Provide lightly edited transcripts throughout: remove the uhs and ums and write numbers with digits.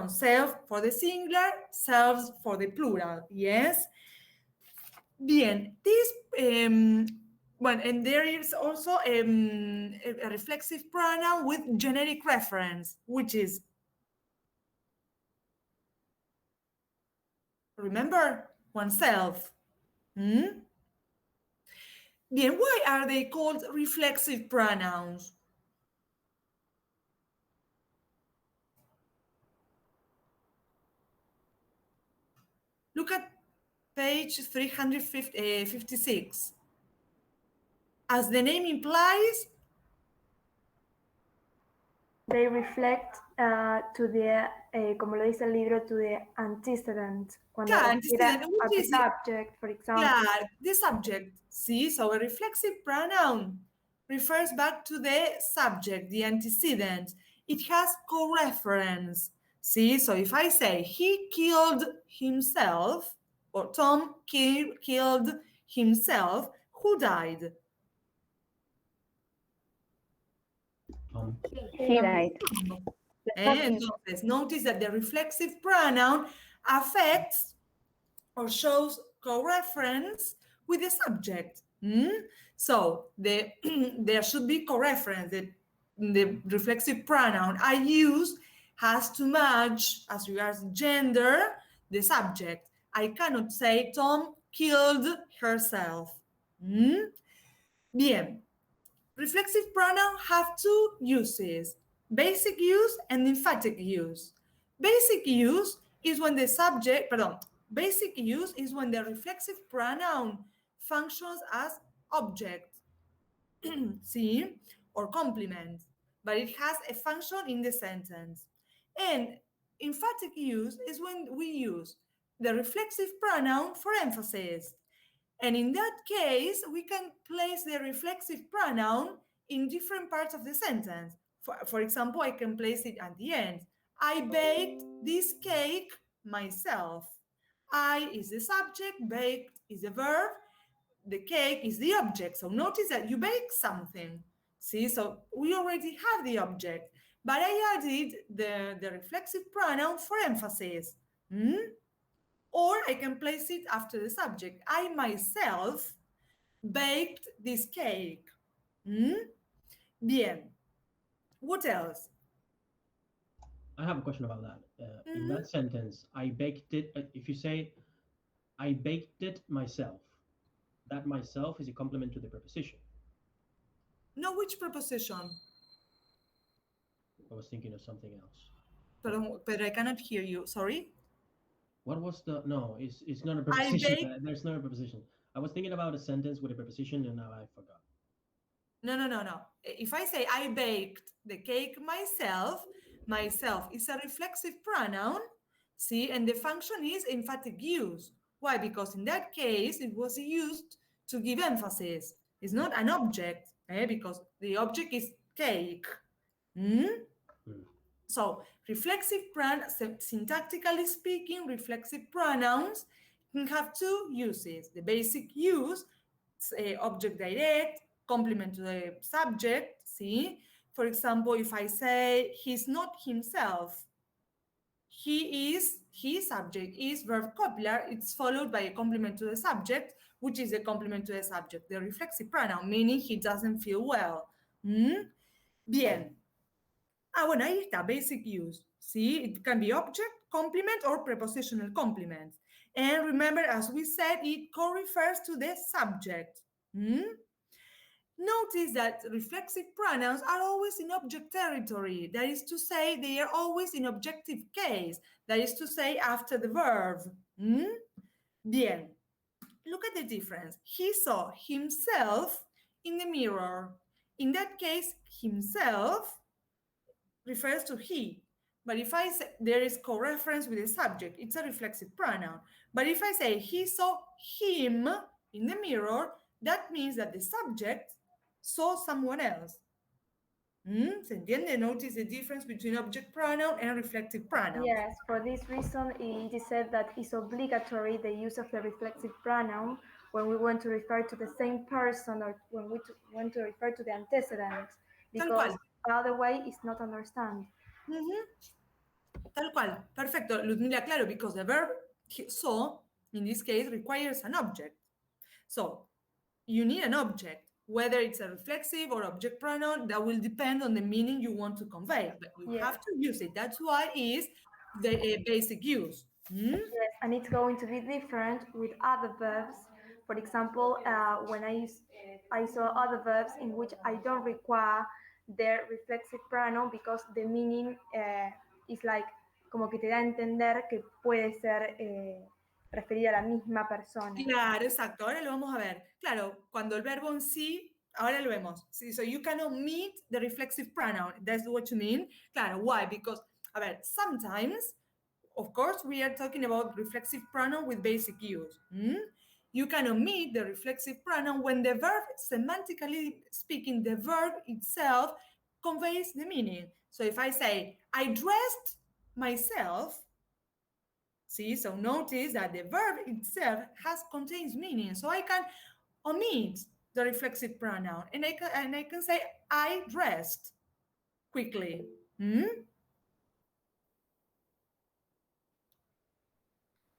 self for the singular, selves for the plural, yes? Bien, this, well, and there is also a reflexive pronoun with generic reference, which is, remember, oneself. Bien, why are they called reflexive pronouns? Look at page 356. As the name implies, they reflect to the, como lo dice el libro, to the antecedent. Cuando antecedent, a the subject, for example. Yeah, the subject. See, so a reflexive pronoun refers back to the subject, the antecedent. It has co-reference. See, so if I say he killed himself, or Tom killed himself, who died? He died. Entonces, notice that the reflexive pronoun affects or shows co-reference with the subject. So there should be co-reference. The reflexive pronoun I use has to match, as regards gender, the subject. I cannot say Tom killed herself. Bien. Reflexive pronouns have two uses, basic use and emphatic use. Basic use is when the subject, basic use is when the reflexive pronoun functions as object, see, or complement, but it has a function in the sentence. And emphatic use is when we use the reflexive pronoun for emphasis. And in that case, we can place the reflexive pronoun in different parts of the sentence. For example, I can place it at the end. I baked this cake myself. I is the subject, baked is the verb, the cake is the object. So notice that you bake something. See, so we already have the object, but I added the reflexive pronoun for emphasis. Or I can place it after the subject. I myself baked this cake. Bien. What else? I have a question about that. In that sentence, I baked it. If you say, I baked it myself, that myself is a complement to the preposition. No, which preposition? I was thinking of something else. But I cannot hear you. Sorry? What was the, no, it's not a preposition. There's no preposition. I was thinking about a sentence with a preposition and now I forgot. No. If I say I baked the cake myself is a reflexive pronoun, see, and the function is emphatic use. Why? Because in that case, it was used to give emphasis. It's not an object, because the object is cake. So reflexive pronouns, syntactically speaking, reflexive pronouns can have two uses. The basic use, object direct, complement to the subject, see? For example, if I say, he's not himself, he is, his subject is verb copular, it's followed by a complement to the subject, which is a complement to the subject, the reflexive pronoun, meaning he doesn't feel well. Bien. Bueno, ahí está, basic use. See, it can be object, complement, or prepositional complement. And remember, as we said, it co-refers to the subject. Notice that reflexive pronouns are always in object territory. That is to say, they are always in objective case. That is to say, after the verb. Bien. Look at the difference. He saw himself in the mirror. In that case, himself refers to he. But if I say there is co-reference with the subject, it's a reflexive pronoun. But if I say he saw him in the mirror, that means that the subject saw someone else. ¿Se entiende? Notice the difference between object pronoun and reflexive pronoun. Yes, for this reason, it is said that it's obligatory the use of the reflexive pronoun when we want to refer to the same person or when we want to refer to the antecedent, because otherwise it's not understood. Tal cual. Perfecto. Ludmila, claro, because the verb so, in this case, requires an object. So, you need an object. Whether it's a reflexive or object pronoun, that will depend on the meaning you want to convey. But you Yes. have to use it. That's why it's the basic use. Hmm? Yes, and it's going to be different with other verbs. For example, when I saw other verbs in which I don't require their reflexive pronoun because the meaning is like como que te da a entender que puede ser referida a la misma persona. Claro, exacto. Ahora lo vamos a ver. Claro, cuando el verbo en sí, ahora lo vemos. Sí, so you cannot meet the reflexive pronoun. That's what you mean. Claro, why? Because, a ver, sometimes, of course, we are talking about reflexive pronoun with basic use. You cannot meet the reflexive pronoun when the verb, semantically speaking, the verb itself conveys the meaning. So if I say, I dressed myself, see, so notice that the verb itself contains meaning. So I can omit the reflexive pronoun and I can say I dressed quickly.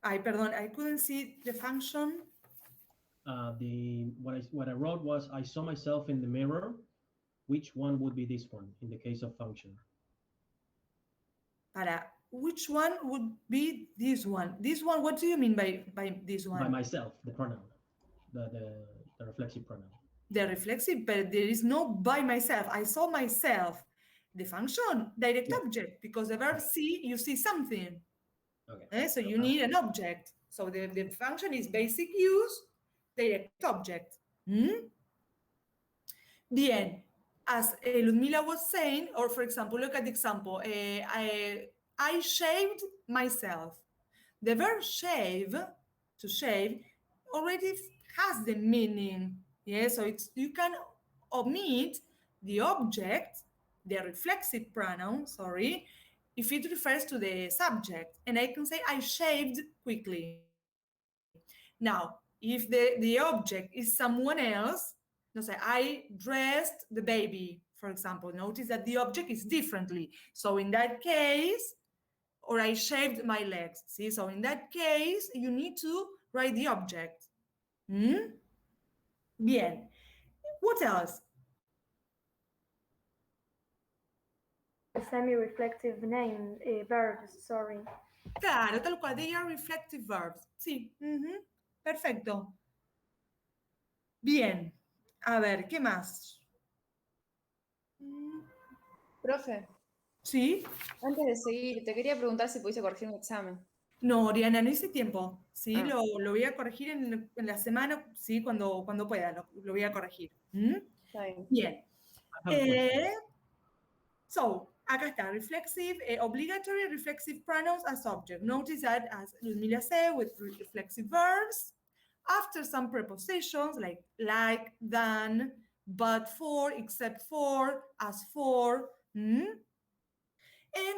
Perdón, I couldn't see the function. What I wrote was I saw myself in the mirror. Which one would be this one in the case of function? Which one would be this one? This one, what do you mean by this one? By myself, the pronoun, the reflexive pronoun. The reflexive, but there is no by myself. I saw myself. The function, direct object, because the verb see, you see something. Okay. So you need an object. So the function is basic use, direct object. Bien. As Ludmila was saying, or for example, look at the example. I shaved myself. The verb shave, to shave, already has the meaning. Yeah, so you can omit the object, the reflexive pronoun, sorry, if it refers to the subject. And I can say I shaved quickly. Now, if the object is someone else, no say I dressed the baby, for example. Notice that the object is differently. So in that case, or I shaved my legs. See, so in that case, you need to write the object. Bien. What else? Semi-reflective name verbs, sorry. Claro, tal cual, they are reflective verbs. Sí. Perfecto. Bien. A ver, ¿qué más? Profe, ¿Sí? antes de seguir, te quería preguntar si pudiste corregir un examen. No, Oriana, no hice tiempo. Sí, Ah. lo voy a corregir en la semana, sí, cuando pueda, lo voy a corregir. Está bien. Bien. So, acá está, reflexive, obligatory reflexive pronouns as subject. Notice that, as Ludmila said, with reflexive verbs, after some prepositions like, than, but for, except for, as for, and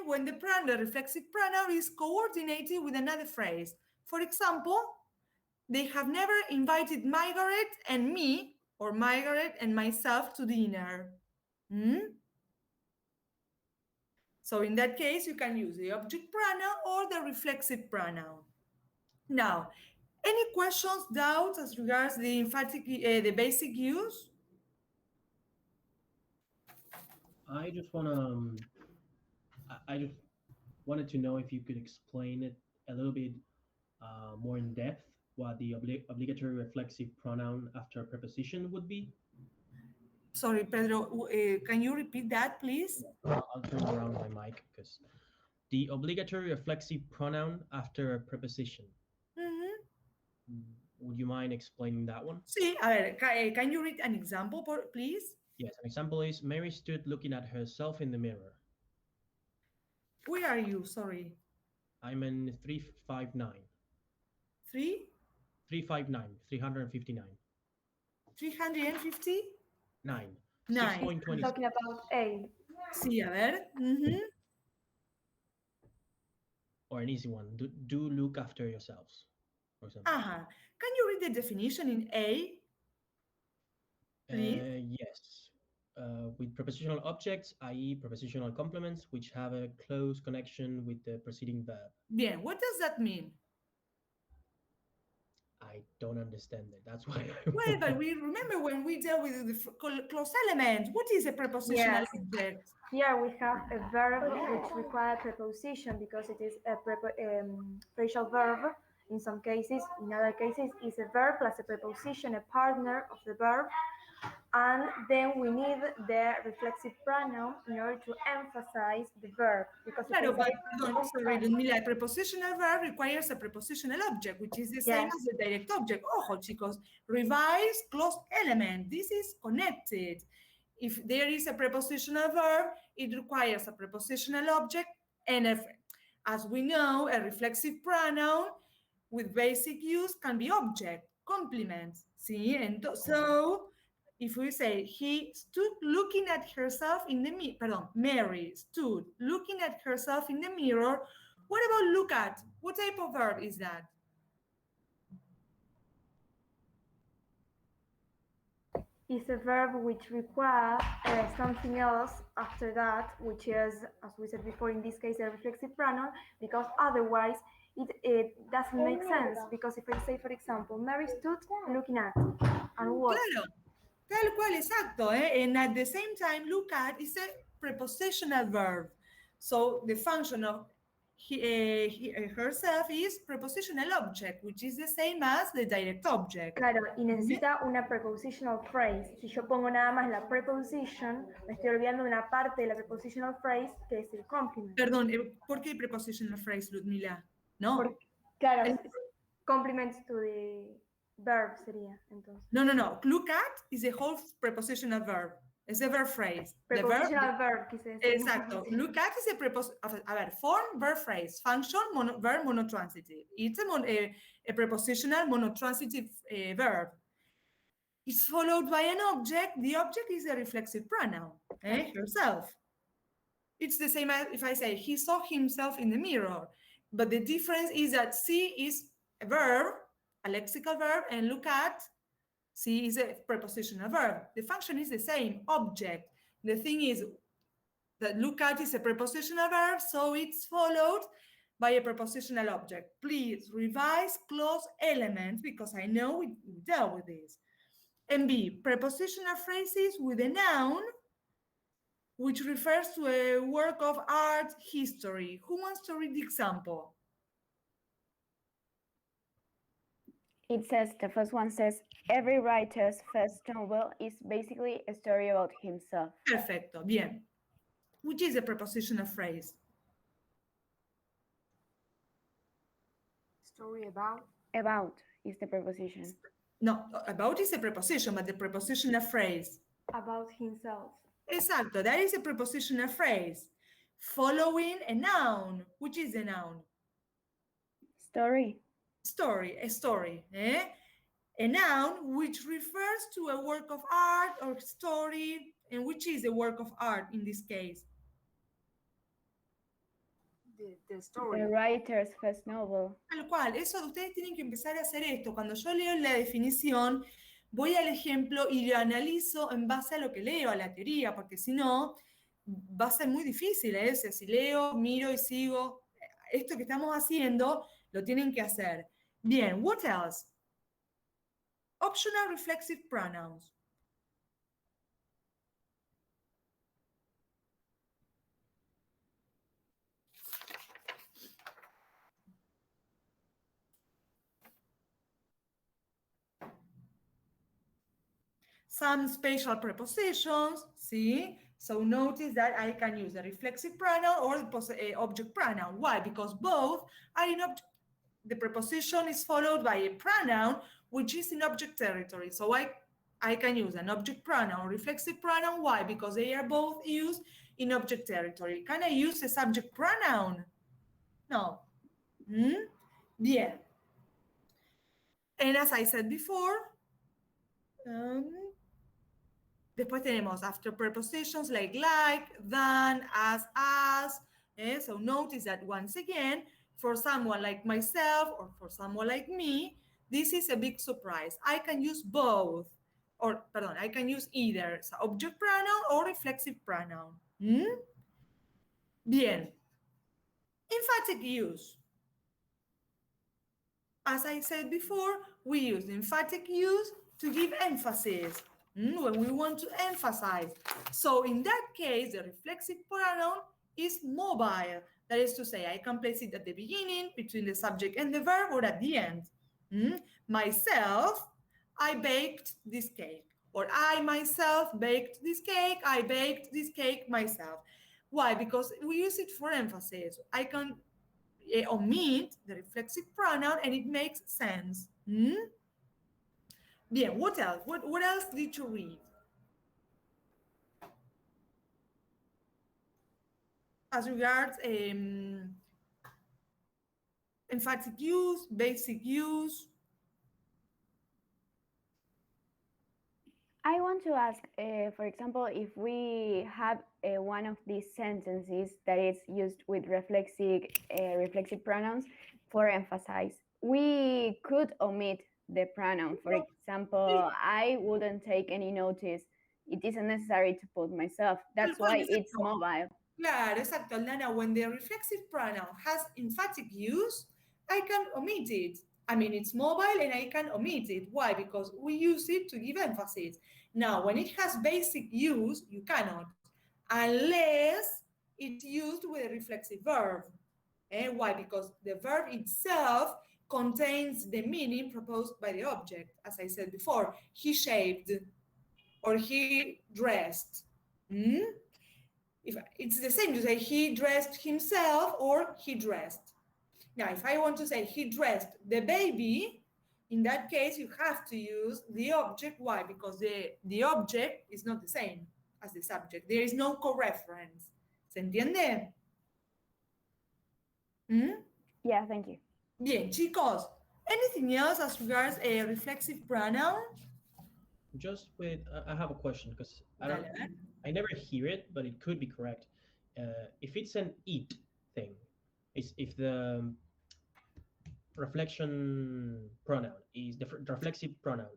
when the reflexive pronoun is coordinated with another phrase. For example, they have never invited Margaret and me, or Margaret and myself to dinner. So in that case, you can use the object pronoun or the reflexive pronoun. Now, any questions, doubts as regards the emphatic, the basic use? I just wanted to know if you could explain it a little bit more in depth what the obligatory reflexive pronoun after a preposition would be. Sorry, Pedro, can you repeat that, please? I'll turn around my mic because the obligatory reflexive pronoun after a preposition. Would you mind explaining that one? Sí, a ver, can you read an example, please? Yes, an example is Mary stood looking at herself in the mirror. Where are you? Sorry. I'm in 359. 359, 359. 350? 9. 6.20. Talking about A. Sí, a ver. Or an easy one. Do look after yourselves, for example. Can you read the definition in A? Please? Yes. with prepositional objects, i.e. prepositional complements, which have a close connection with the preceding verb. Bien, what does that mean? I don't understand it. That's why I Well, but we remember when we dealt with the clause element, what is a prepositional Yes. object? Here we have a verb which requires preposition because it is a phrasal verb in some cases. In other cases, it's a verb plus a preposition, a partner of the verb. And then we need the reflexive pronoun in order to emphasize the verb. Because Claro, but sorry, Ludmila, a prepositional verb requires a prepositional object, which is the same as the direct object. Ojo, chicos, revise clause element. This is connected. If there is a prepositional verb, it requires a prepositional object, and as we know, a reflexive pronoun with basic use can be object, complement. See, and so if we say he stood looking at herself in the mirror, Mary stood looking at herself in the mirror. What about look at? What type of verb is that? It's a verb which requires something else after that, which is, as we said before, in this case, a reflexive pronoun, because otherwise it doesn't make sense. Because if I say, for example, Mary stood looking at, and what? Claro, tal cual, exacto. And at the same time, look at is a prepositional verb. So the function of herself is prepositional object, which is the same as the direct object. Claro, y necesita una prepositional phrase. Si yo pongo nada más la preposition, me estoy olvidando de una parte de la prepositional phrase que es el complement. Perdón, ¿por qué prepositional phrase, Ludmila? No. Porque, claro, complements to the verb sería, entonces. No. Look at is a whole prepositional verb. Es a verb phrase. Prepositional verb, quise decir. Exacto. Look at is a preposition. A ver, form, verb phrase. Function, verb monotransitive. It's a prepositional monotransitive verb. It's followed by an object. The object is a reflexive pronoun, herself. It's the same as if I say he saw himself in the mirror. But the difference is that see is a verb, a lexical verb, and look at, see is a prepositional verb. The function is the same, object. The thing is that look at is a prepositional verb, so it's followed by a prepositional object. Please revise clause elements because I know we dealt with this. And B, prepositional phrases with a noun which refers to a work of art history. Who wants to read the example? It says, the first one says, every writer's first novel is basically a story about himself. Perfecto, bien. Which is a prepositional phrase? Story about. About is the preposition. No, about is a preposition, but the prepositional phrase. About himself. Exacto, that is a prepositional phrase. Following a noun. Which is a noun? Story. Story, a story. A noun which refers to a work of art or story, and which is a work of art in this case? The story. The writer's first novel. Tal cual, eso ustedes tienen que empezar a hacer esto. Cuando yo leo la definición, voy al ejemplo y lo analizo en base a lo que leo, a la teoría, porque si no, va a ser muy difícil. Si leo, miro y sigo, esto que estamos haciendo, lo tienen que hacer. Bien, what else? Optional reflexive pronouns. Some special prepositions, see? So notice that I can use the reflexive pronoun or the object pronoun. Why? Because both are in object. The preposition is followed by a pronoun, which is in object territory. So I can use an object pronoun or reflexive pronoun. Why? Because they are both used in object territory. Can I use a subject pronoun? No. Bien. And as I said before, después tenemos after prepositions like, than, as. So notice that once again, for someone like myself or for someone like me, this is a big surprise. I can use both. or pardon, I can use either object pronoun or reflexive pronoun. Bien. Emphatic use. As I said before, we use the emphatic use to give emphasis when we want to emphasize. So in that case, the reflexive pronoun is mobile. That is to say, I can place it at the beginning, between the subject and the verb, or at the end. Myself, I baked this cake. Or I myself baked this cake. I baked this cake myself. Why? Because we use it for emphasis. I can omit the reflexive pronoun and it makes sense. Bien, what else? What else did you read? As regards emphatic use, basic use. I want to ask, for example, if we have one of these sentences that is used with reflexive pronouns for emphasize, we could omit the pronoun. For example, I wouldn't take any notice. It isn't necessary to put myself. That's why it's mobile. Claro, exacto, Aldana. When the reflexive pronoun has emphatic use, I can omit it. I mean, it's mobile and I can omit it. Why? Because we use it to give emphasis. Now, when it has basic use, you cannot, unless it's used with a reflexive verb. And why? Because the verb itself contains the meaning proposed by the object. As I said before, he shaved or he dressed. If it's the same to say he dressed himself or he dressed. Now, if I want to say he dressed the baby, in that case, you have to use the object. Why? Because the object is not the same as the subject. There is no co-reference. ¿Se entiende? Yeah, thank you. Bien, chicos. Anything else as regards a reflexive pronoun? Just with, I have a question because I never hear it, but it could be correct. If it's an it thing, if the reflexive pronoun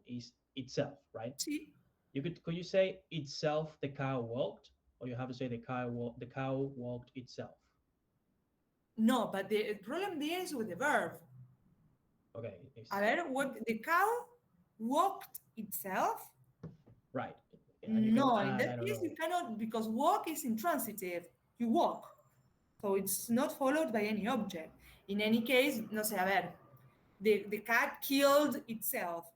is itself, right? Sí. Could you say itself the cow walked, or you have to say the cow walked itself? No, but the problem there is with the verb. Okay. A ver, what the cow walked itself? Right. No, in that case you cannot, because walk is intransitive. You walk. So it's not followed by any object. In any case, no sé, a ver, the cat killed itself.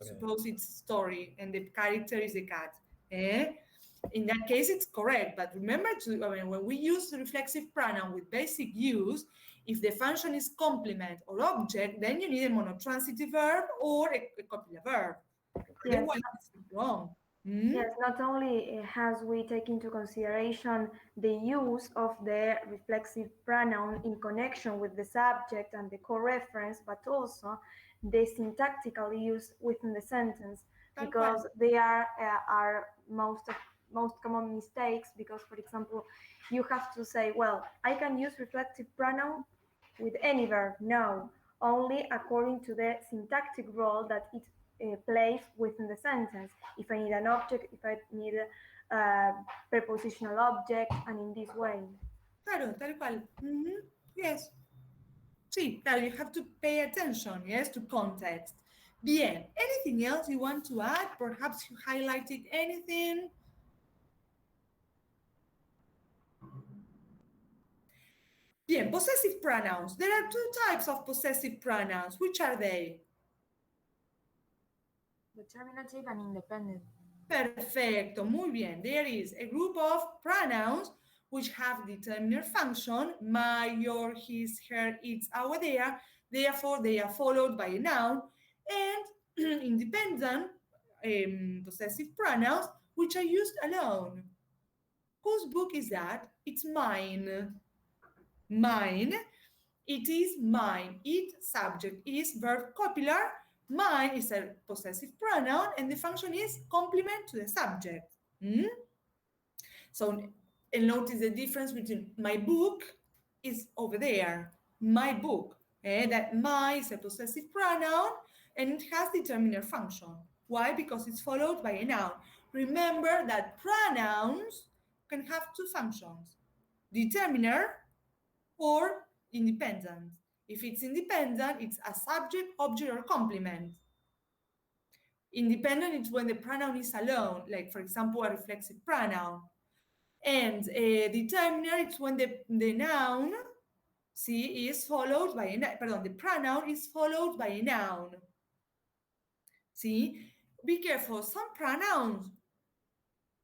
Okay. Suppose it's a story and the character is the cat. In that case, it's correct. But remember, when we use the reflexive pronoun with basic use, if the function is complement or object, then you need a monotransitive verb or a copular verb. Yes. Otherwise, it's wrong. Yes, not only has we take into consideration the use of the reflexive pronoun in connection with the subject and the co-reference, but also the syntactical use within the sentence, because they are most common mistakes. Because, for example, you have to say, well, I can use reflexive pronoun with any verb. No, only according to the syntactic role that it plays within the sentence. If I need an object, if I need a prepositional object, and in this way. Claro, tal cual. Yes. Sí, claro, you have to pay attention, yes, to context. Bien, anything else you want to add? Perhaps you highlighted anything? Bien, possessive pronouns. There are two types of possessive pronouns. Which are they? Determinative and independent. Perfecto, muy bien. There is a group of pronouns which have determiner function, my, your, his, her, its, our, their. Therefore, they are followed by a noun. And independent possessive pronouns, which are used alone. Whose book is that? It's mine. Mine. It is mine. It, subject, is verb copular. Mine is a possessive pronoun, and the function is complement to the subject. So, and notice the difference between my book is over there. My book. That my is a possessive pronoun, and it has determiner function. Why? Because it's followed by a noun. Remember that pronouns can have two functions, determiner or independent. If it's independent, it's a subject, object, or complement. Independent is when the pronoun is alone, like for example, a reflexive pronoun. And a determiner is when the noun, see, is followed by a, pardon, the pronoun is followed by a noun. See, be careful, some pronouns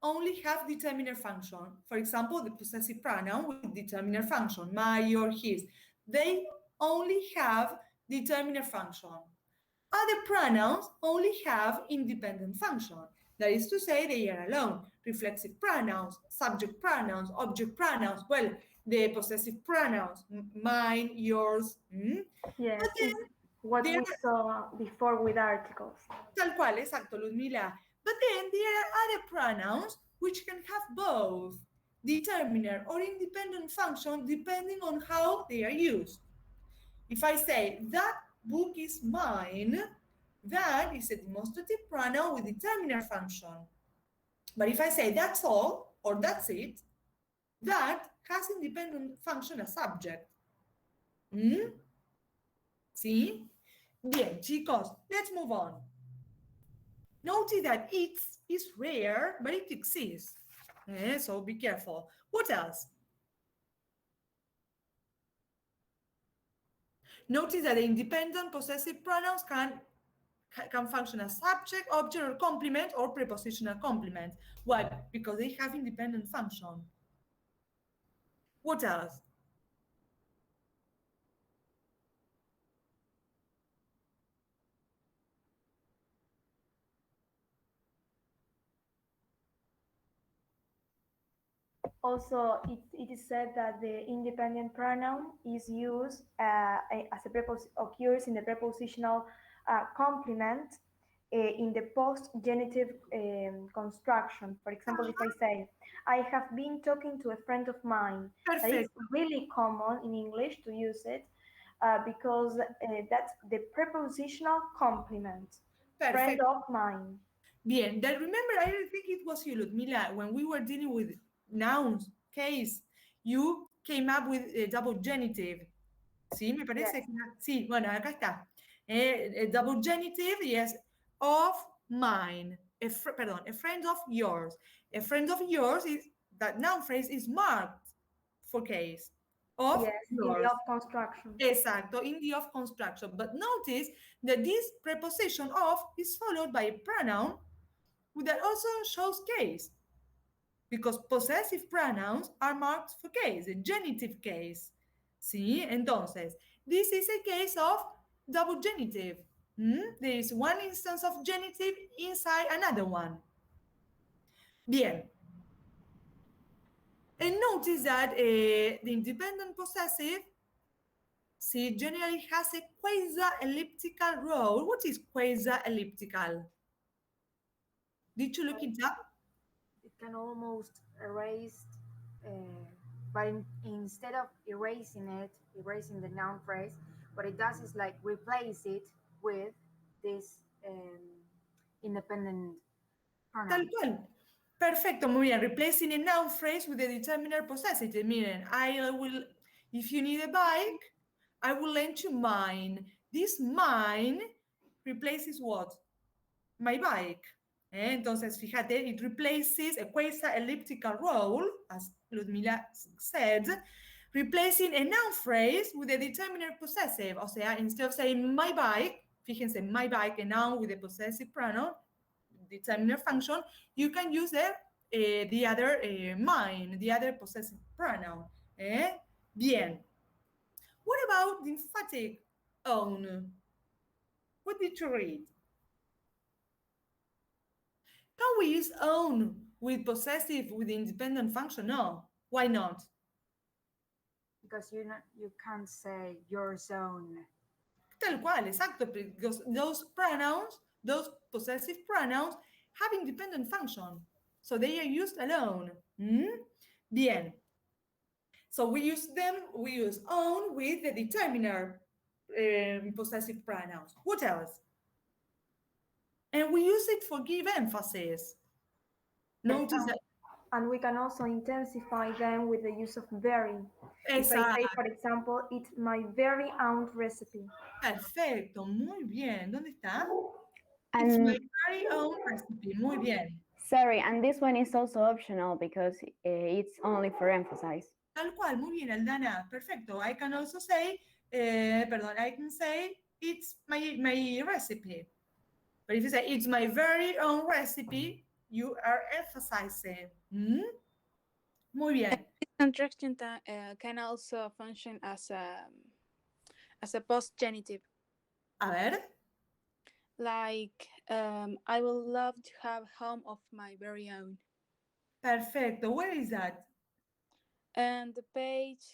only have determiner function. For example, the possessive pronoun with determiner function, my or his. They only have determiner function. Other pronouns only have independent function. That is to say, they are alone. Reflexive pronouns, subject pronouns, object pronouns. Well, the possessive pronouns, mine, yours. Yes, But then it's what we saw before with articles. Tal cual, exacto, Ludmila. But then there are other pronouns which can have both determiner or independent function depending on how they are used. If I say, that book is mine, that is a demonstrative pronoun with determiner function. But if I say, that's all, or that's it, that has independent function as subject. ¿Sí? Bien, chicos, let's move on. Notice that it is rare, but it exists. So be careful. What else? Notice that the independent possessive pronouns can function as subject, object, or complement, or prepositional complement. Why? Because they have independent function. What else? Also, it is said that the independent pronoun is used as occurs in the prepositional complement in the post-genitive construction. For example, if I say, I have been talking to a friend of mine, Perfect. that is really common in English to use it because that's the prepositional complement, Perfect. friend of mine. Bien, that remember, I think it was you, Ludmila, when we were dealing with nouns, case, you came up with a double genitive. ¿Sí? Me parece Yes. que... Sí, bueno, acá está. Double genitive, yes, of mine. Pardon, a friend of yours. A friend of yours is, that noun phrase is marked for case. Of Yes, yours. in the of construction. Exacto, in the of construction. But notice that this preposition of is followed by a pronoun that also shows case, because possessive pronouns are marked for case, a genitive case. ¿Sí? Entonces, this is a case of double genitive. There is one instance of genitive inside another one. Bien. And notice that the independent possessive, see, generally has a quasi-elliptical role. What is quasi-elliptical? Did you look it up? It can almost erase, but instead of erasing the noun phrase, what it does is like replace it with this independent pronoun. Tal cual. Perfecto, muy bien. Replacing a noun phrase with a determiner possessive. Miren, I will, if you need a bike, I will lend you mine. This mine replaces what? My bike. Entonces, fíjate, it replaces a quasi-elliptical role, as Ludmila said, replacing a noun phrase with a determiner possessive. O sea, instead of saying my bike, fíjense, my bike, a noun with a possessive pronoun, determiner function, you can use the other mine, the other possessive pronoun. Bien. What about the emphatic own? What did you read? Can we use own with possessive with independent function? No. Why not? Because you can't say your zone. Tal cual, exacto, because those pronouns, those possessive pronouns, have independent function. So they are used alone. Bien. So we use own with the determiner possessive pronouns. What else? And we use it for give emphasis. Notice that. And we can also intensify them with the use of very. If I say, for example, it's my very own recipe. Perfecto, muy bien. ¿Dónde está? And It's my very own recipe. Muy bien. sorry, and this one is also optional because it's only for emphasize. Tal cual, muy bien, Aldana. Perfecto. I can also say, I can say it's my recipe. But if you say it's my very own recipe, you are emphasizing. Muy bien. Contraction can also function as a post-genitive. A ver. Like, I would love to have a home of my very own. Perfecto. Where is that? And the page,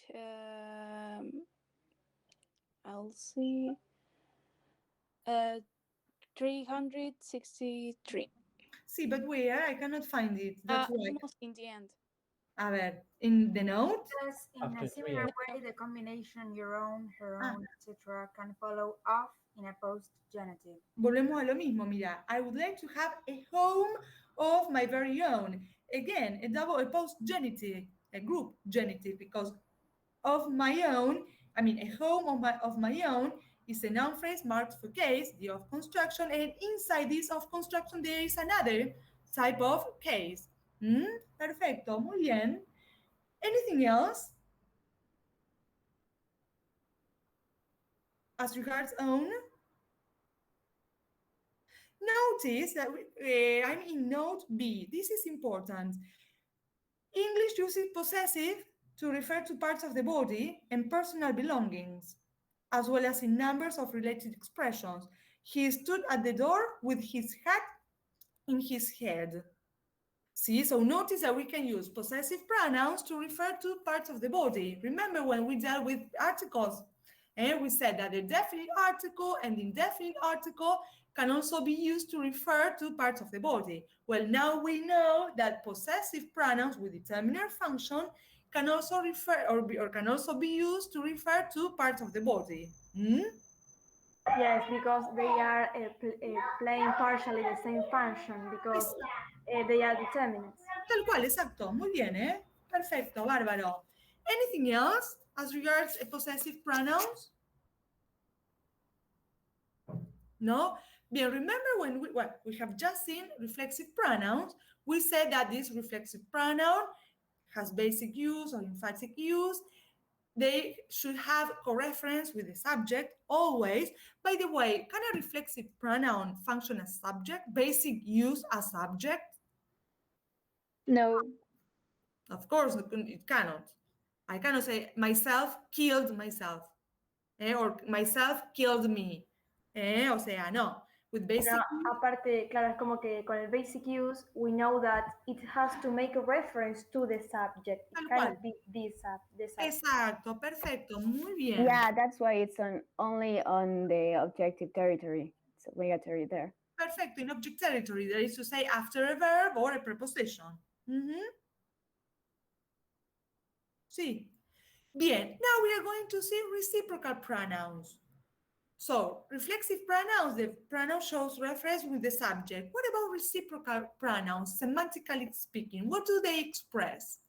I'll see, 363. Sí, but where? I cannot find it. That's why. Almost in the end. A ver, in the note? Yes, in After a similar 3. way, the combination your own, her own, etc. can follow off in a post-genitive. Volvemos a lo mismo, mira. I would like to have a home of my very own. Again, a post-genitive, a group genitive, because of my own, I mean, a home of my own is a noun phrase marked for case, the of construction, and inside this of construction there is another type of case. Perfecto, muy bien. Anything else? As regards own? Notice that I'm in note B. This is important. English uses possessive to refer to parts of the body and personal belongings, as well as in numbers of related expressions. He stood at the door with his hat in his head. See, so notice that we can use possessive pronouns to refer to parts of the body. Remember when we dealt with articles, and we said that the definite article and the indefinite article can also be used to refer to parts of the body. Well, now we know that possessive pronouns with determiner function can also refer or can also be used to refer to parts of the body. Yes, because they are playing partially the same function because they are determinants. Tal cual, exacto. Muy bien, ¿eh? Perfecto, bárbaro. Anything else as regards possessive pronouns? No? Bien, remember when we have just seen reflexive pronouns, we said that this reflexive pronoun has basic use or emphatic use. They should have co-reference with the subject always. By the way, can a reflexive pronoun function as subject, basic use as subject? No. Of course, it cannot. I cannot say myself killed myself, or myself killed me. O sea, no. With basic Pero aparte, claro, es como que con el basic use, we know that it has to make a reference to the subject. It cannot be this subject. Exacto, perfecto, muy bien. Yeah, that's why it's only on the objective territory. It's obligatory there. Perfecto, in object territory, that is to say after a verb or a preposition. Sí. Bien, now we are going to see reciprocal pronouns. So, reflexive pronouns, the pronoun shows reference with the subject. What about reciprocal pronouns, semantically speaking? What do they express?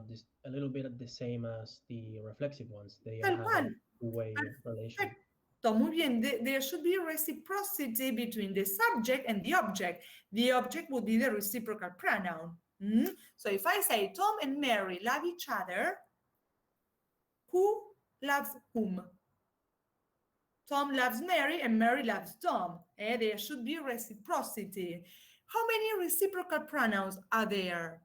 This a little bit the same as the reflexive ones. They Tal have cual. a two-way relation. Perfecto, muy bien. There should be reciprocity between the subject and the object. The object would be the reciprocal pronoun. So if I say Tom and Mary love each other, who loves whom? Tom loves Mary and Mary loves Tom. There should be reciprocity. How many reciprocal pronouns are there?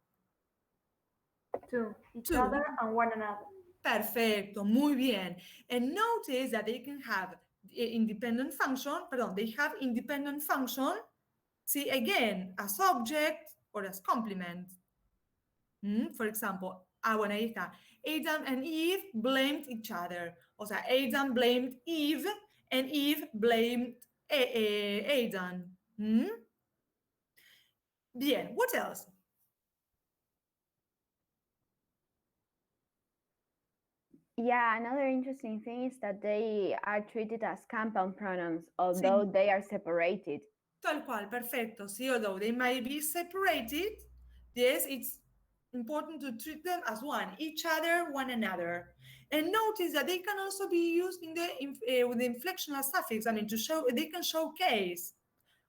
Two, each Two. other and one another. Perfecto, muy bien. And notice that they can have independent function, they have independent function, see, again, as object or as complement. For example, bueno, ahí está. Adam and Eve blamed each other. O sea, Adam blamed Eve and Eve blamed Adam. Bien, what else? Yeah, another interesting thing is that they are treated as compound pronouns, although Sí. they are separated. Tal cual, perfecto. Sí, although they might be separated, yes, it's important to treat them as one, each other, one another. And notice that they can also be used in with the inflectional suffix. I mean, to show, they can show case,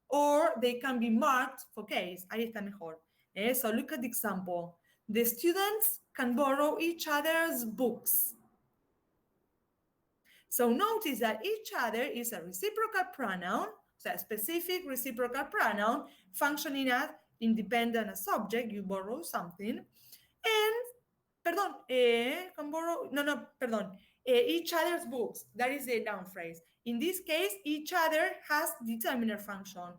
or they can be marked for case. Ahí está mejor. So look at the example. The students can borrow each other's books. So notice that each other is a reciprocal pronoun, so a specific reciprocal pronoun functioning as independent subject, you borrow something, and, perdón, can borrow, no, perdón, each other's books, that is the noun phrase. In this case, each other has determiner function.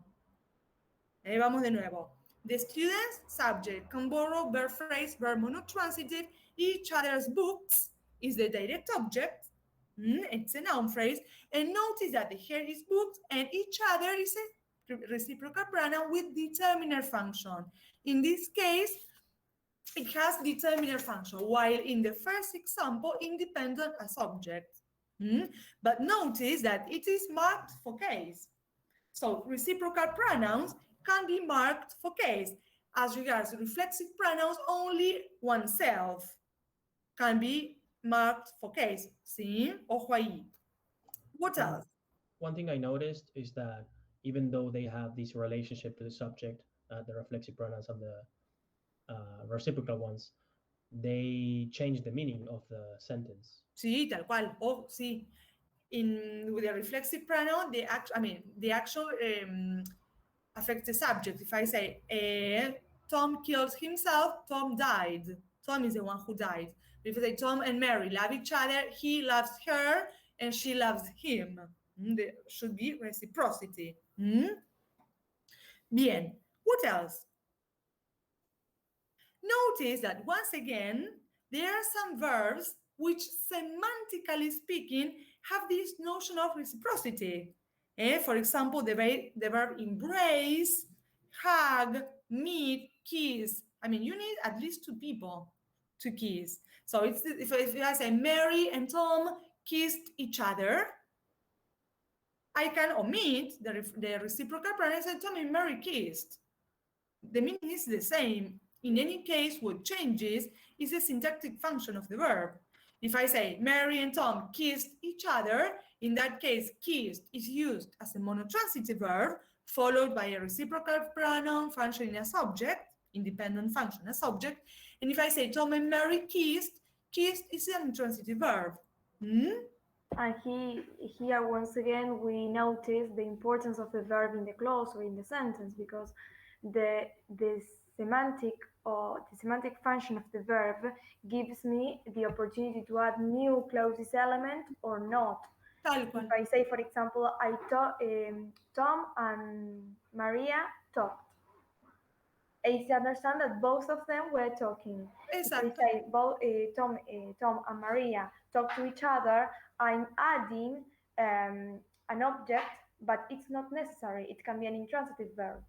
Vamos de nuevo. The student's subject can borrow verb phrase, verb monotransitive, each other's books is the direct object, it's a noun phrase, and notice that the here is books and each other is a reciprocal pronoun with determiner function. In this case, it has determiner function, while in the first example, independent as subject. But notice that it is marked for case. So reciprocal pronouns can be marked for case. As regards reflexive pronouns, only oneself can be marked for case. ¿Sí? Ojo ahí. What else? One thing I noticed is that even though they have this relationship to the subject, the reflexive pronouns and the reciprocal ones, they change the meaning of the sentence. Sí, tal cual. Oh, sí. With the reflexive pronoun, the action affects the subject. If I say, Tom kills himself, Tom died. Tom is the one who died. If I say Tom and Mary love each other, he loves her and she loves him. There should be reciprocity. Bien. What else? Notice that once again, there are some verbs which, semantically speaking, have this notion of reciprocity. For example, the verb embrace, hug, meet, kiss. I mean, you need at least two people to kiss. So it's if I say Mary and Tom kissed each other, I can omit the reciprocal pronoun and say Tom and Mary kissed. The meaning is the same. In any case, what changes is the syntactic function of the verb. If I say Mary and Tom kissed each other, in that case, kissed is used as a monotransitive verb, followed by a reciprocal pronoun functioning as subject, independent function as subject. And if I say Tom and Mary kissed, kissed is an intransitive verb. And here, once again, we notice the importance of the verb in the clause or in the sentence, because the semantic function of the verb gives me the opportunity to add new clauses element or not. If I say, for example, Tom and Maria talked, I understand that both of them were talking. Exactly. If I say both Tom and Maria talk to each other, I'm adding an object, but it's not necessary. It can be an intransitive verb.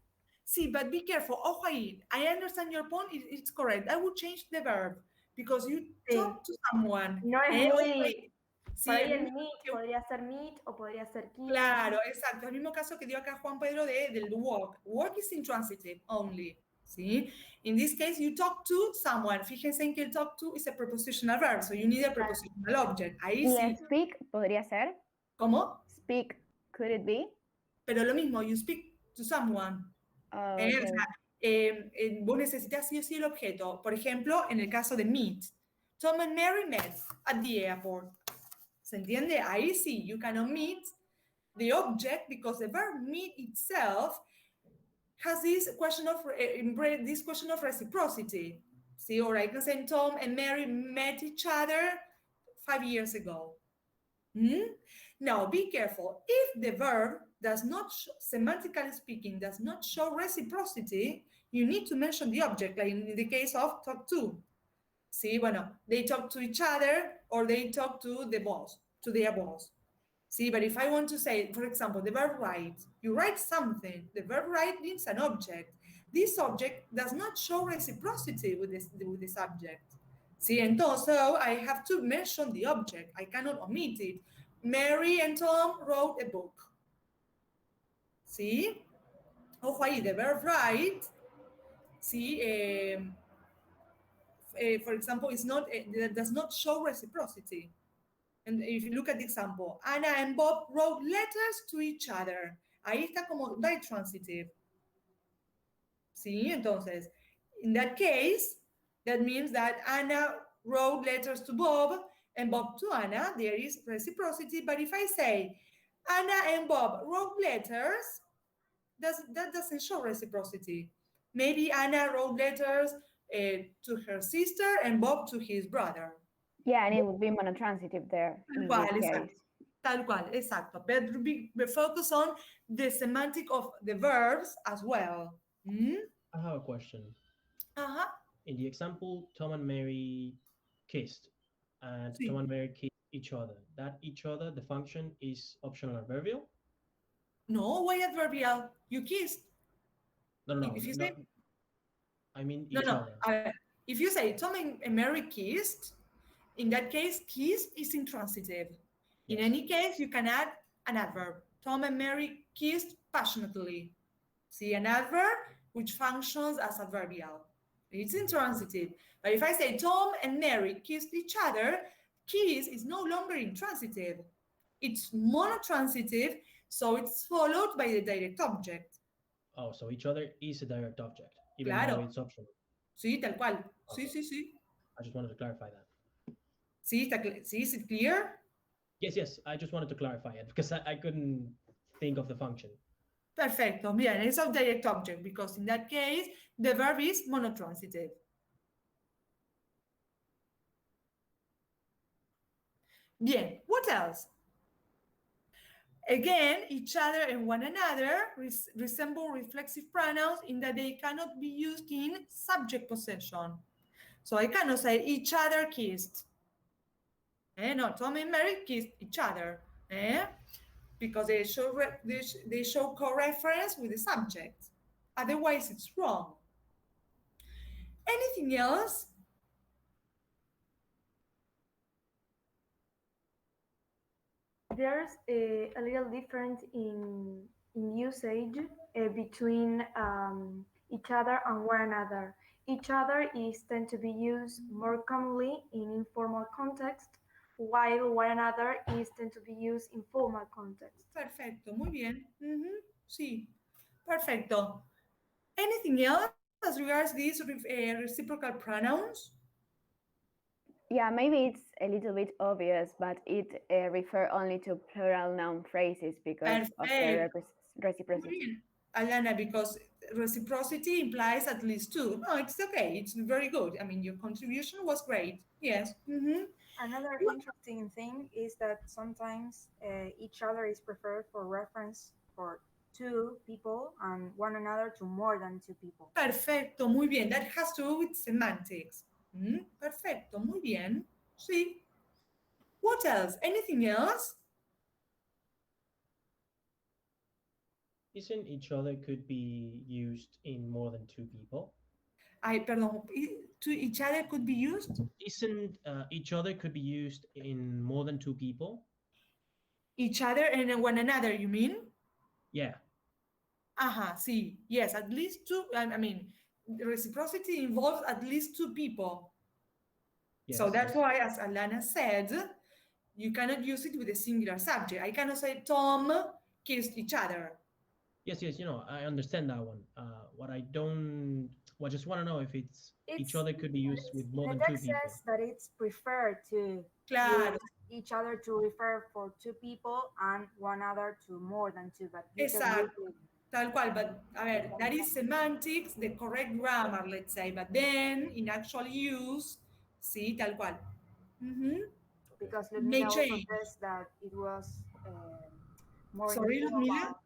See, but be careful. Ojo ahí. I understand your point. It's correct. I would change the verb because you talk to someone. No es muy... Sí, para el meet, podría ser meet o podría ser kiss. Claro, exacto. El mismo caso que dio acá Juan Pedro del walk. Walk is intransitive only. ¿Sí? In this case, you talk to someone. Fíjense en que el talk to is a prepositional verb, so you need a prepositional object. Ahí sí. Speak podría ser. ¿Cómo? Speak, could it be? Pero lo mismo, you speak to someone. Okay. O sea, vos necesitas sí o sí el objeto. Por ejemplo, en el caso de meet. Tom and Mary met at the airport. ¿Se entiende? Ahí sí, you can omit the object because the verb meet itself has this question of reciprocity. See, or I can say Tom and Mary met each other 5 years ago. Now, be careful. If the verb does not, semantically speaking, does not show reciprocity, you need to mention the object, like in the case of talk to. See, bueno, they talk to each other or they talk to the boss, to their boss. See, but if I want to say, for example, the verb write, you write something, the verb write needs an object. This object does not show reciprocity with the subject. See, entonces, so I have to mention the object. I cannot omit it. Mary and Tom wrote a book. See? Ojo ahí, the verb write, see, for example, is not, does not show reciprocity. And if you look at the example, Anna and Bob wrote letters to each other. Ahí está como bitransitive. ¿Sí? Entonces, in that case, that means that Anna wrote letters to Bob and Bob to Anna. There is reciprocity. But if I say Anna and Bob wrote letters, that doesn't show reciprocity. Maybe Anna wrote letters to her sister and Bob to his brother. Yeah, and it would be monotransitive there. Tal cual, exacto. Tal cual, exacto. But we focus on the semantic of the verbs as well. I have a question. Uh-huh. In the example, Tom and Mary kissed, and Sí. Tom and Mary kissed each other. That each other, the function is optional adverbial? No, why adverbial? You kissed. No, If you say, I mean each no. other. If you say Tom and Mary kissed, in that case, kiss is intransitive. In Yes. any case, you can add an adverb. Tom and Mary kissed passionately. See, an adverb which functions as adverbial. It's intransitive. But if I say Tom and Mary kissed each other, kiss is no longer intransitive. It's monotransitive, so it's followed by the direct object. Oh, so each other is a direct object, even Claro. though it's optional. Sí, tal cual. Okay. Sí. I just wanted to clarify that. Sí, is it clear? Yes. I just wanted to clarify it because I couldn't think of the function. Perfecto. Bien, it's a direct object because in that case, the verb is monotransitive. Bien, what else? Again, each other and one another resemble reflexive pronouns in that they cannot be used in subject possession. So I cannot say each other kissed. No, Tom and Mary kissed each other. Because they show co-reference with the subject. Otherwise, it's wrong. Anything else? There's a little difference in usage between each other and one another. Each other is tend to be used more commonly in informal context, while one another is tend to be used in formal context. Perfecto, muy bien. Sí, perfecto. Anything else as regards these reciprocal pronouns? Yeah, maybe it's a little bit obvious, but it refers only to plural noun phrases because of the reciprocity. Alana, because reciprocity implies at least two. No, it's okay. It's very good. I mean, your contribution was great. Yes. Another interesting thing is that sometimes each other is preferred for reference for two people and one another to more than two people. Perfecto, muy bien. That has to do with semantics. Perfecto, muy bien. Sí. What else? Anything else? Isn't each other could be used in more than two people? Perdón, to each other could be used? Isn't each other could be used in more than two people? Each other and one another, you mean? Yeah. Sí. Yes, at least two. I mean, reciprocity involves at least two people. Yes, so that's why, as Alana said, you cannot use it with a singular subject. I cannot say Tom kissed each other. Yes, I understand that one. What I just want to know if it's each other could be used with more than two people. The text says that it's preferred to use each other to refer for two people and one other to more than two. But Exacto. Tal cual, but a ver, that is semantics, the correct grammar, let's say, but then in actual use, sí, tal cual. Because Ludmila also says that it was more informal.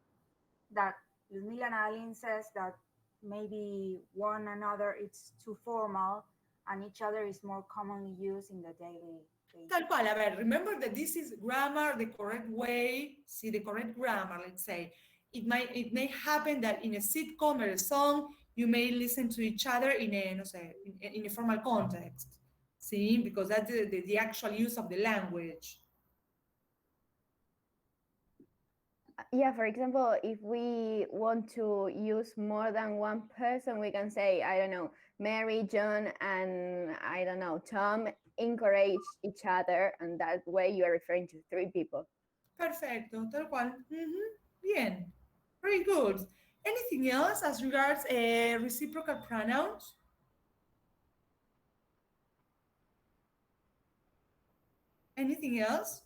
That Ludmila and Aline says that maybe one another it's too formal and each other is more commonly used in the daily basis. Tal cual, a ver, remember that this is grammar, the correct way, see the correct grammar, let's say. It may happen that in a sitcom or a song, you may listen to each other in a, no sé, in a formal context. See, because that's the actual use of the language. Yeah, for example, if we want to use more than one person, we can say, I don't know, Mary, John, and I don't know, Tom encourage each other, and that way you are referring to three people. Perfecto, tal cual. Bien, very good. Anything else as regards reciprocal pronouns? Anything else?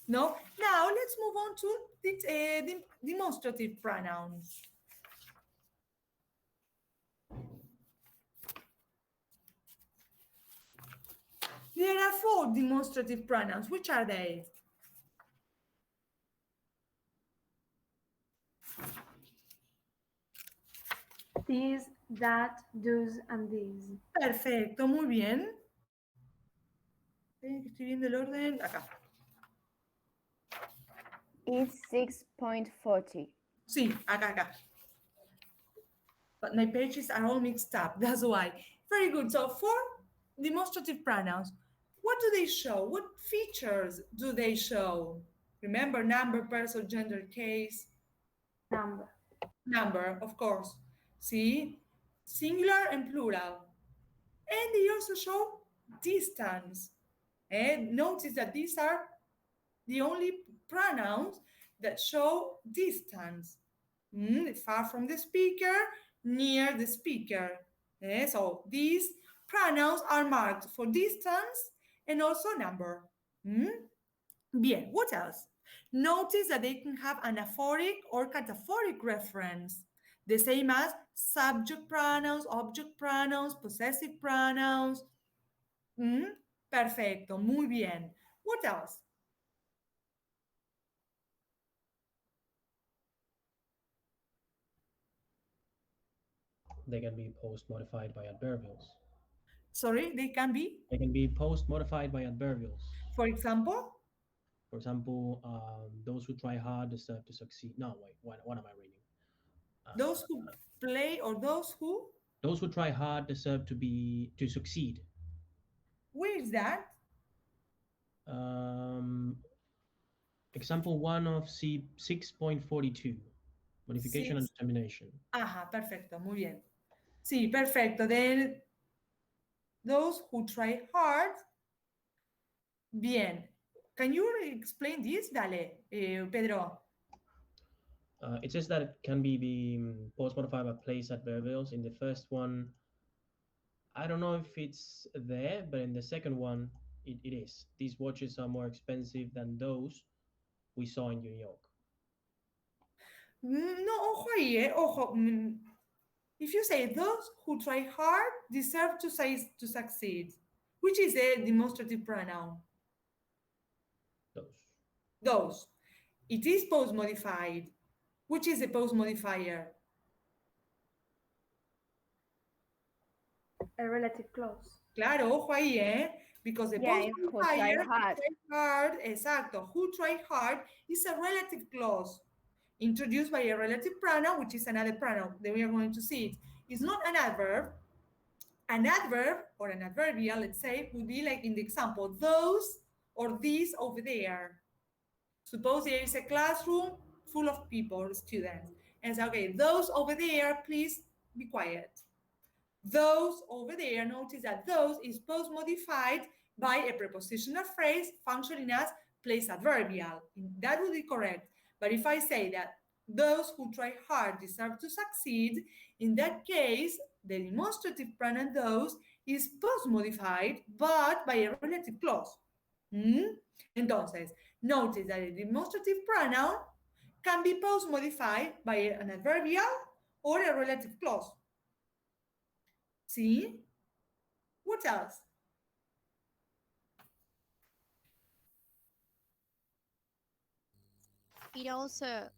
No? Now let's move on to the demonstrative pronouns. There are 4 demonstrative pronouns. Which are they? This, that, does, and these. Perfecto, muy bien. Estoy viendo el orden. Acá. It's 6.40. Sí, acá. But my pages are all mixed up. That's why. Very good. So 4 demonstrative pronouns. What do they show? What features do they show? Remember, number, person, gender, case. Number. Number, of course. See? Singular and plural. And they also show distance. And notice that these are the only pronouns that show distance. Far from the speaker, near the speaker. So these pronouns are marked for distance and also number. Bien, what else? Notice that they can have anaphoric or cataphoric reference, the same as subject pronouns, object pronouns, possessive pronouns. Perfecto, muy bien. What else? They can be post-modified by adverbials. Sorry, they can be, They can be post-modified by adverbials. for example, For example, those who try hard deserve to succeed. No, wait, what am I reading? those who play or those who, Those who try hard deserve to succeed. where is that? Example 1 of C 6.42, modification and Six. determination. Ajá, perfecto, muy bien. Sí, perfecto. Then those who try hard. Bien. Can you explain this? Dale, Pedro. It says that it can be post-modified by place adverbials. In the first one, I don't know if it's there, but in the second one, it is. These watches are more expensive than those we saw in New York. No, ojo ahí, ojo. If you say those who try hard deserve to succeed, which is a demonstrative pronoun? Those. Those. It is post-modified. Which is a post-modifier? A relative clause. Claro, ojo ahí, because the Yeah, who try post-modifier, hard. exacto, who try hard is a relative clause introduced by a relative pronoun, which is another pronoun. Then we are going to see it. It's not an adverb. An adverb or an adverbial, let's say, would be like in the example, those or these over there. Suppose there is a classroom full of people, students, and say, okay, those over there, please be quiet. Those over there, notice that those is post-modified by a prepositional phrase functioning as place adverbial. That would be correct. But if I say that those who try hard deserve to succeed, in that case, the demonstrative pronoun those is post-modified, but by a relative clause. Entonces, notice that a demonstrative pronoun can be post-modified by an adverbial or a relative clause. See? What else? It also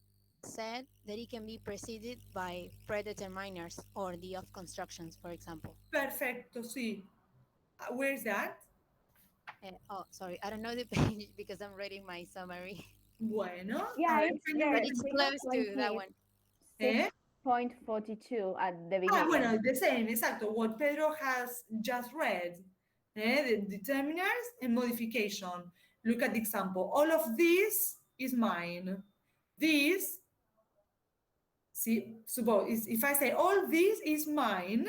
said that it can be preceded by predeterminers or the of constructions, for example. Perfecto, sí. Where is that? Oh, sorry, I don't know the page because I'm reading my summary. Bueno. Yeah, it's can you there. But it's close to that one. ¿Eh? point 42 at the beginning. Ah, bueno, the same, exacto, what Pedro has just read. The determiners and modification. Look at the example. All of this is mine. This, see, suppose if I say all this is mine,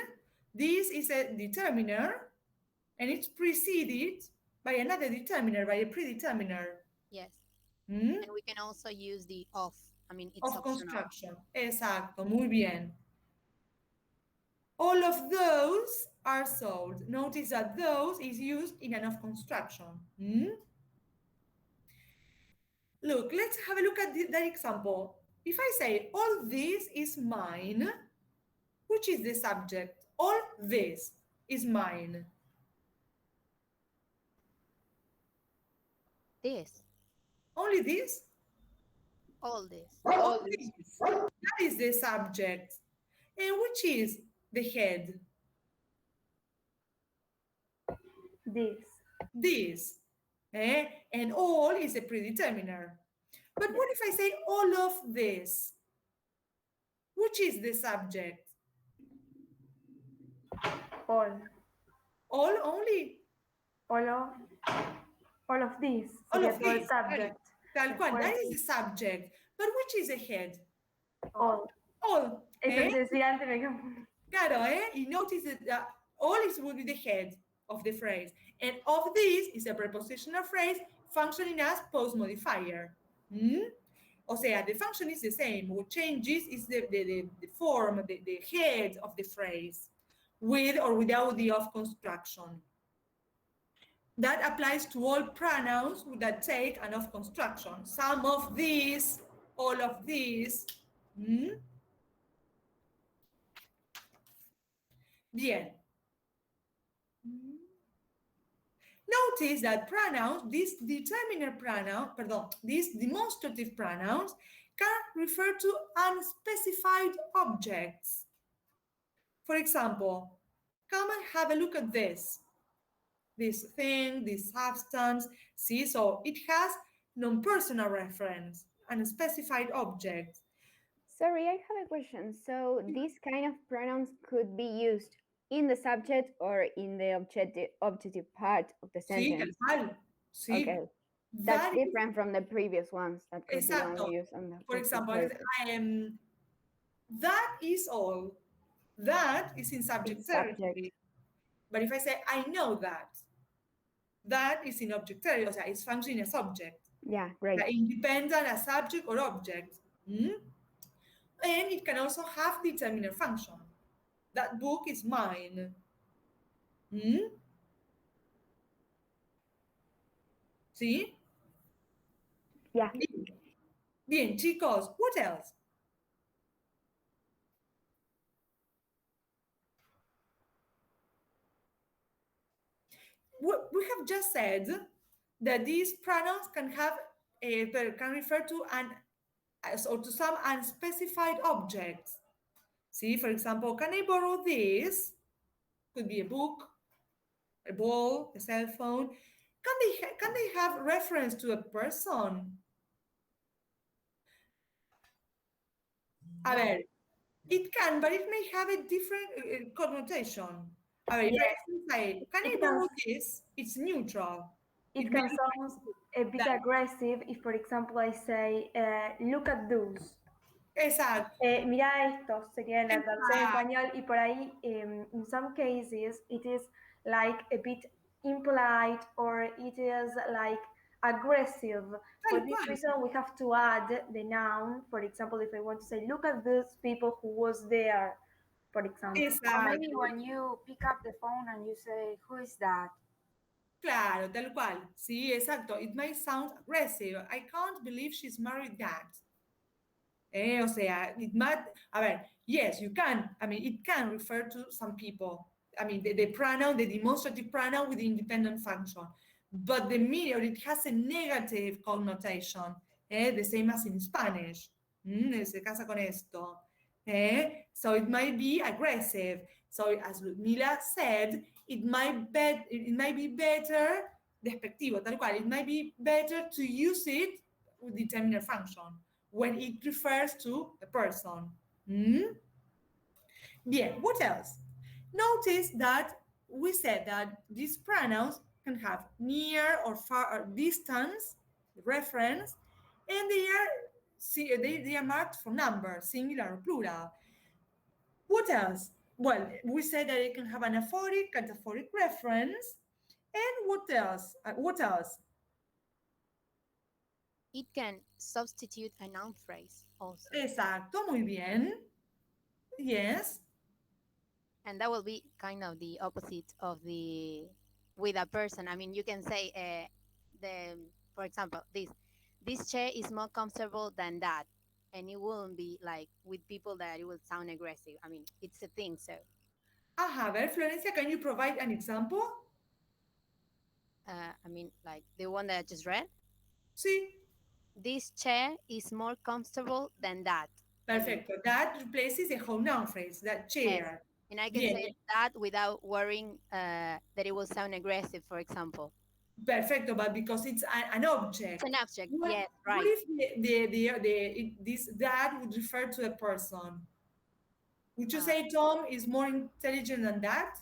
this is a determiner, and it's preceded by another determiner, by a predeterminer. Yes. Hmm? And we can also use the of. I mean, it's Of optional. construction. Exacto, muy bien. All of those are sold. Notice that those is used in an of construction. Hmm? Look, let's have a look at that example. If I say all this is mine, which is the subject? All this is mine. This. Only this? All this. All this. That is the subject. And which is the head? This. This. And all is a predeterminer. But what if I say all of this? Which is the subject? All. All only? All of these. All sería of todo el these. subject. Tal cual, that Después, is the subject. But which is the head? all. All. Eso quise decir antes, me confundí. Claro, You notice that all is will be the head of the phrase. And of this is a prepositional phrase functioning as post modifier. Hmm? O sea, the function is the same. What changes is the form, the head of the phrase, with or without the of construction. That applies to all pronouns that take an of construction. Some of these, all of these. Hmm? Bien. Notice that pronouns, these determiner pronouns, these demonstrative pronouns can refer to unspecified objects. For example, come and have a look at this. This thing, this substance, see? So it has non-personal reference, unspecified object. Sorry, I have a question. So these kind of pronouns could be used in the subject or in the objective part of the Sí, sentence. tal cual. Sí. Okay. That's different from the previous ones that could Exacto. be only used on the For example, that is all. That is in subject territory. But if I say, I know that is in object territory, o sea, it's functioning as object. Yeah, great. Independent as subject or object. Hmm? And it can also have determiner function. That book is mine. Hmm? ¿Sí? Yeah. Bien, chicos, what else? We have just said that these pronouns can refer to some unspecified objects. See, for example, can I borrow this? Could be a book, a ball, a cell phone. Can they have reference to a person? A ver, it can, but it may have a different connotation. A ver, if I say, can I borrow this? It's neutral. It can sound a bit aggressive if, for example, I say, look at those. Exacto. Mira esto, sería en la traducción en español, y por ahí, in some cases, it is like a bit impolite or it is like aggressive. For this reason, we have to add the noun. For example, if I want to say, look at those people who was there, for example. Or maybe when you pick up the phone and you say, who is that? Claro, tal cual. Sí, exacto. It might sound aggressive. I can't believe she's married that. O sea, it might, a ver, yes, you can. I mean, it can refer to some people. I mean, the pronoun, the demonstrative pronoun with the independent function. But the meaning, it has a negative connotation, the same as in Spanish. Se casa con esto. So it might be aggressive. So as Ludmila said, it might be better, despectivo, tal cual. It might be better to use it with determiner function when it refers to a person. Bien, what else? Notice that we said that these pronouns can have near or far or distance, reference, and they are marked for number, singular or plural. What else? Well, we said that it can have anaphoric, cataphoric reference. And what else? What else? It can substitute a noun phrase also. Exacto, muy bien. Yes. And that will be kind of the opposite of the with a person. I mean, you can say for example, this chair is more comfortable than that, and it wouldn't be like with people that it will sound aggressive. I mean, it's a thing. So, A ver, Florencia, can you provide an example? I mean, like the one that I just read. Sí. This chair is more comfortable than that. Perfecto. That replaces the whole noun phrase, that chair. Yes. And I can say that without worrying that it will sound aggressive, for example. Perfecto, but because it's an object. It's an object, yes, right. What if this that would refer to a person? Would you say Tom is more intelligent than that?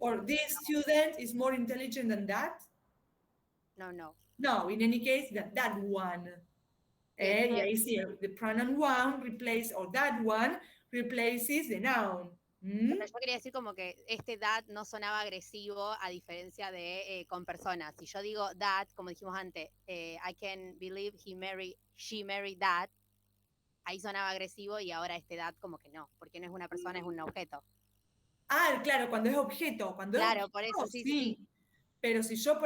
Or this student is more intelligent than that? No. No, in any case, that one. Yeah, I see. The pronoun one replaces, or that one replaces the noun. Pero yo quería decir como que that no sonaba agresivo a diferencia de con personas. Si yo digo that, como dijimos antes, I can believe she married that, ahí sonaba agresivo y ahora that como que no, porque no es una persona, es un objeto. Ah, claro, cuando es objeto. Claro, por eso sí. Pero si yo,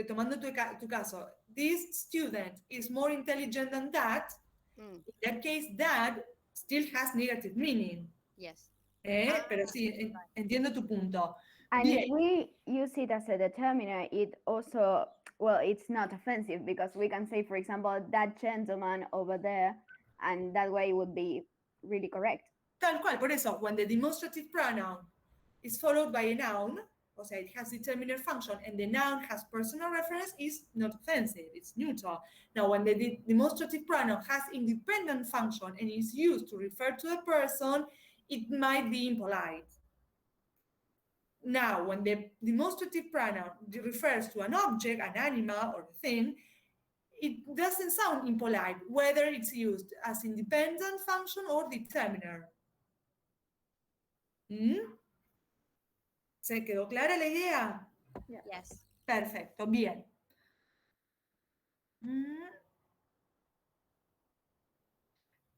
tomando tu caso, this student is more intelligent than that, in that case, that still has negative meaning. Yes. Pero sí, entiendo tu punto. And if we use it as a determiner, it also, well, it's not offensive because we can say, for example, that gentleman over there, and that way it would be really correct. Tal cual, por eso, when the demonstrative pronoun is followed by a noun, o sea, it has determiner function, and the noun has personal reference, is not offensive, it's neutral. Now, when the demonstrative pronoun has independent function and is used to refer to a person, it might be impolite. Now, when the demonstrative pronoun refers to an object, an animal, or a thing, it doesn't sound impolite, whether it's used as independent function or determiner. ¿Se quedó clara la idea? Yes. Perfecto, bien.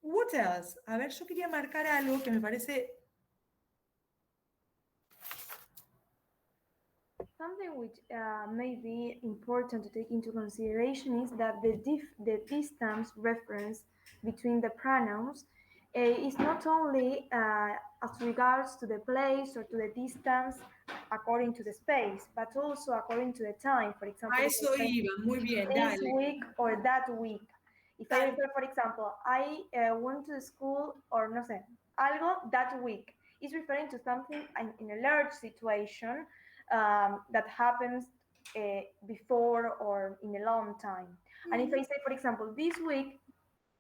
What else? A ver, yo quería marcar algo que me parece... Something which may be important to take into consideration is that the distance reference between the pronouns is not only as regards to the place or to the distance according to the space, but also according to the time. For example, eso iba, muy bien, this dale. week or that week. If I refer, for example, I went to school or no sé, algo that week, is referring to something in a large situation that happens before or in a long time. And if I say, for example, this week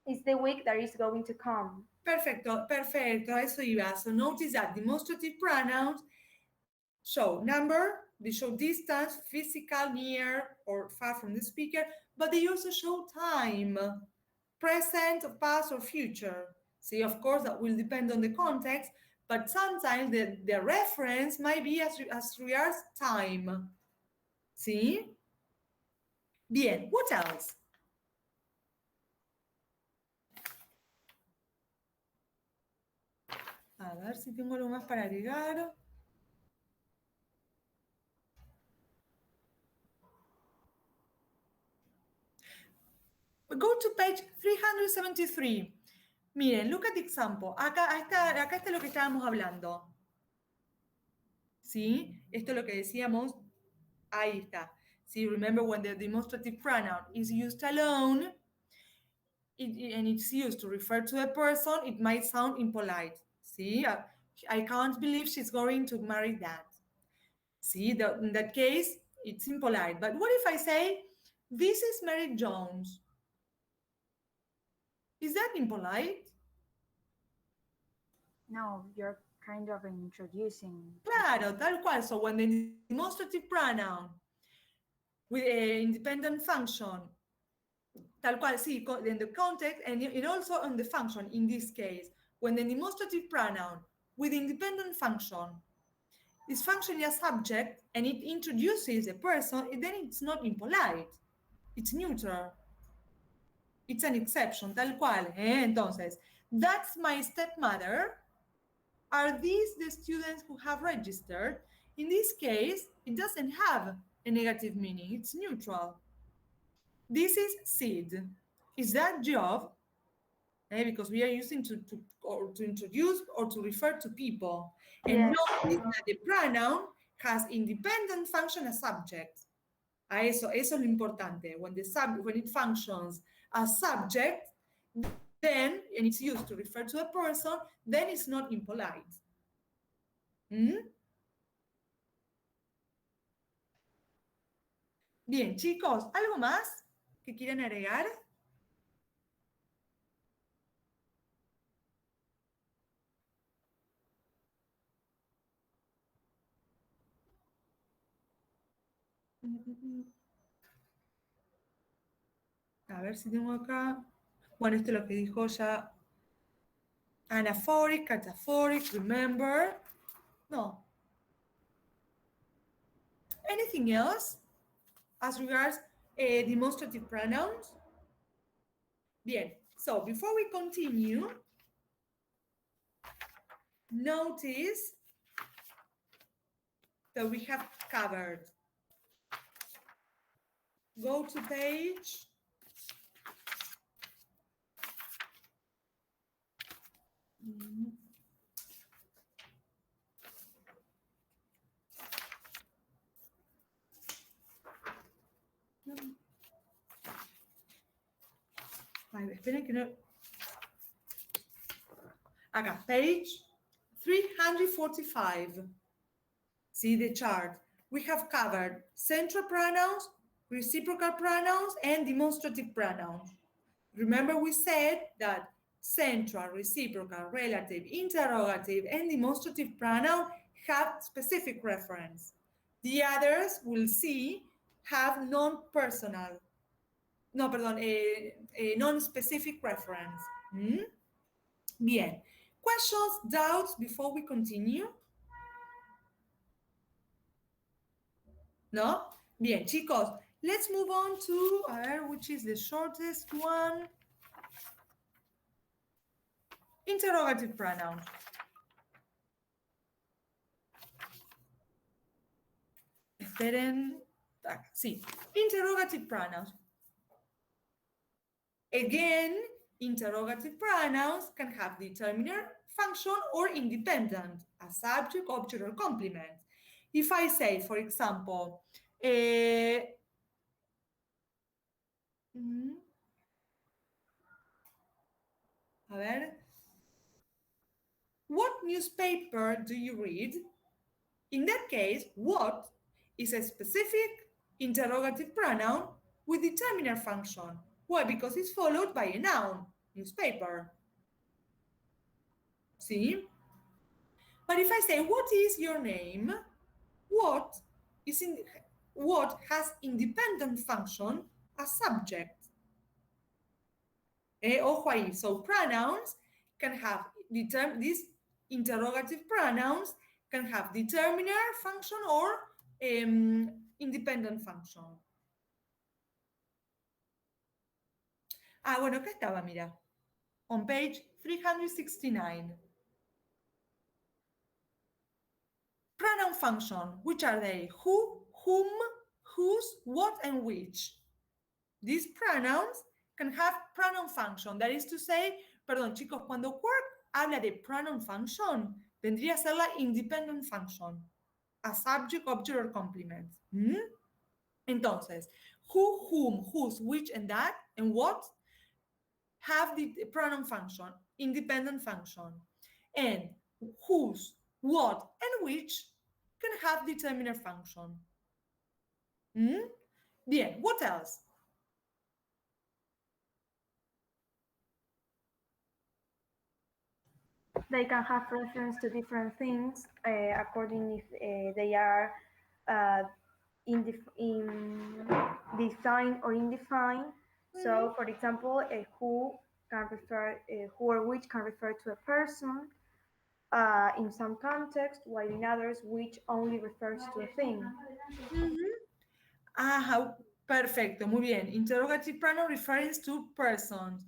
is the week that is going to come. Perfecto, eso iba. So notice that demonstrative pronouns show number, they show distance, physical, near, or far from the speaker, but they also show time, present, past, or future. See, of course, that will depend on the context, but sometimes the reference might be as regards time. See? Bien, what else? A ver si tengo algo más para agregar. Go to page 373. Miren, look at the example. Acá está lo que estábamos hablando. ¿Sí? Esto es lo que decíamos. Ahí está. See, remember when the demonstrative pronoun is used alone, and it's used to refer to a person, it might sound impolite. See, I can't believe she's going to marry that. See, in that case, it's impolite. But what if I say, this is Mary Jones? Is that impolite? No, you're kind of introducing. Claro, tal cual. So when the demonstrative pronoun with an independent function, tal cual, sí, in the context and also on the function in this case, when the demonstrative pronoun with independent function is functioning as subject and it introduces a person, then it's not impolite, it's neutral. It's an exception, tal cual. Entonces, that's my stepmother. Are these the students who have registered? In this case, it doesn't have a negative meaning, it's neutral. This is Sid. Is that Job? Because we are using to introduce or to refer to people. And Yes. notice that the pronoun has independent function as subject. Eso es lo importante. When it functions as subject, then, and it's used to refer to a person, then it's not impolite. Bien, chicos, ¿algo más que quieran agregar? A ver si tengo acá. Bueno, esto es lo que dijo ya. Anaphoric, cataphoric, remember. No. Anything else as regards demonstrative pronouns? Bien, so before we continue, notice that we have covered. Go to page 345. See the chart. We have covered central pronouns, reciprocal pronouns, and demonstrative pronouns. Remember we said that central, reciprocal, relative, interrogative, and demonstrative pronoun have specific reference. The others, we'll see, have non-personal, non-specific reference. Bien. Questions, doubts before we continue? No? Bien, chicos, let's move on to, which is the shortest one? Interrogative pronouns. Esperen. Sí, interrogative pronouns. Again, interrogative pronouns can have determiner, function, or independent, a subject, object, or complement. If I say, for example, a ver, what newspaper do you read? In that case, what is a specific interrogative pronoun with determiner function. Why? Because it's followed by a noun, newspaper. See? But if I say, what is your name? What has independent function as subject. Ojo ahí. So pronouns can have these interrogative pronouns can have determiner function or independent function. Bueno, acá estaba, mira. On page 369. Pronoun function, which are they? Who, whom, whose, what, and which. These pronouns can have pronoun function. That is to say, perdón, chicos, cuando Quark habla de pronoun function, vendría a ser la independent function. A subject, object, or complement. Entonces, who, whom, whose, which, and that, and what have the pronoun function, independent function. And whose, what, and which can have determiner function. Bien, what else? They can have reference to different things according if they are in defined or indefined. So, for example, a who can refer, who or which can refer to a person in some context, while in others, which only refers to a thing. Ajá, perfecto, muy bien. Interrogative pronoun refers to persons.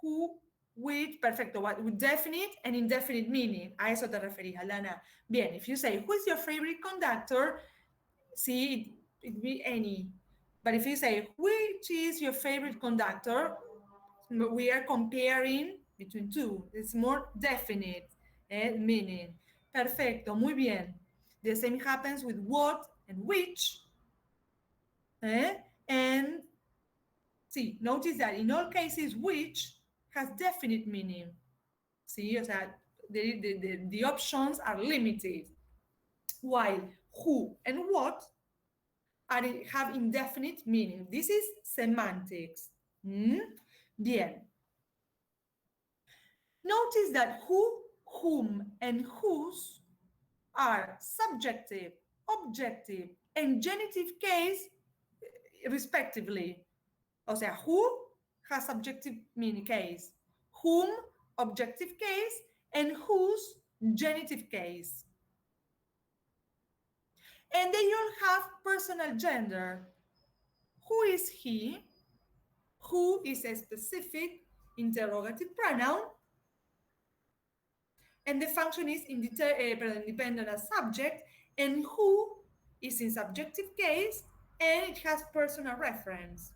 Who, which, perfecto, what, with definite and indefinite meaning. A eso te referís, Alana. Bien, if you say, who is your favorite conductor? See, it be any. But if you say, which is your favorite conductor? We are comparing between two. It's more definite meaning. Perfecto, muy bien. The same happens with what and which. And see, notice that in all cases, which has definite meaning. See, o sea, the options are limited, while who and what have indefinite meaning. This is semantics. Bien. Notice that who, whom, and whose are subjective, objective, and genitive case respectively. O sea, who has subjective meaning case, whom objective case, and whose genitive case. And they all have personal gender. Who is he? Who is a specific interrogative pronoun? And the function is independent as subject, and who is in subjective case, and it has personal reference.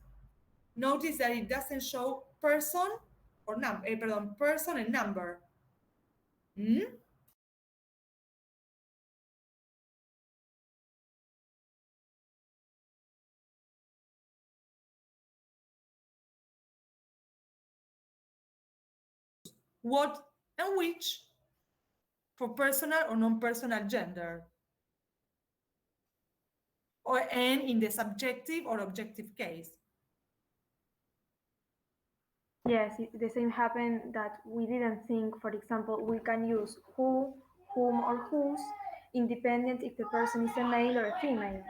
Notice that it doesn't show person or person and number. What and which for personal or non-personal gender, and in the subjective or objective case. Yes, the same happened that we didn't think, for example, we can use who, whom, or whose, independent if the person is a male or a female.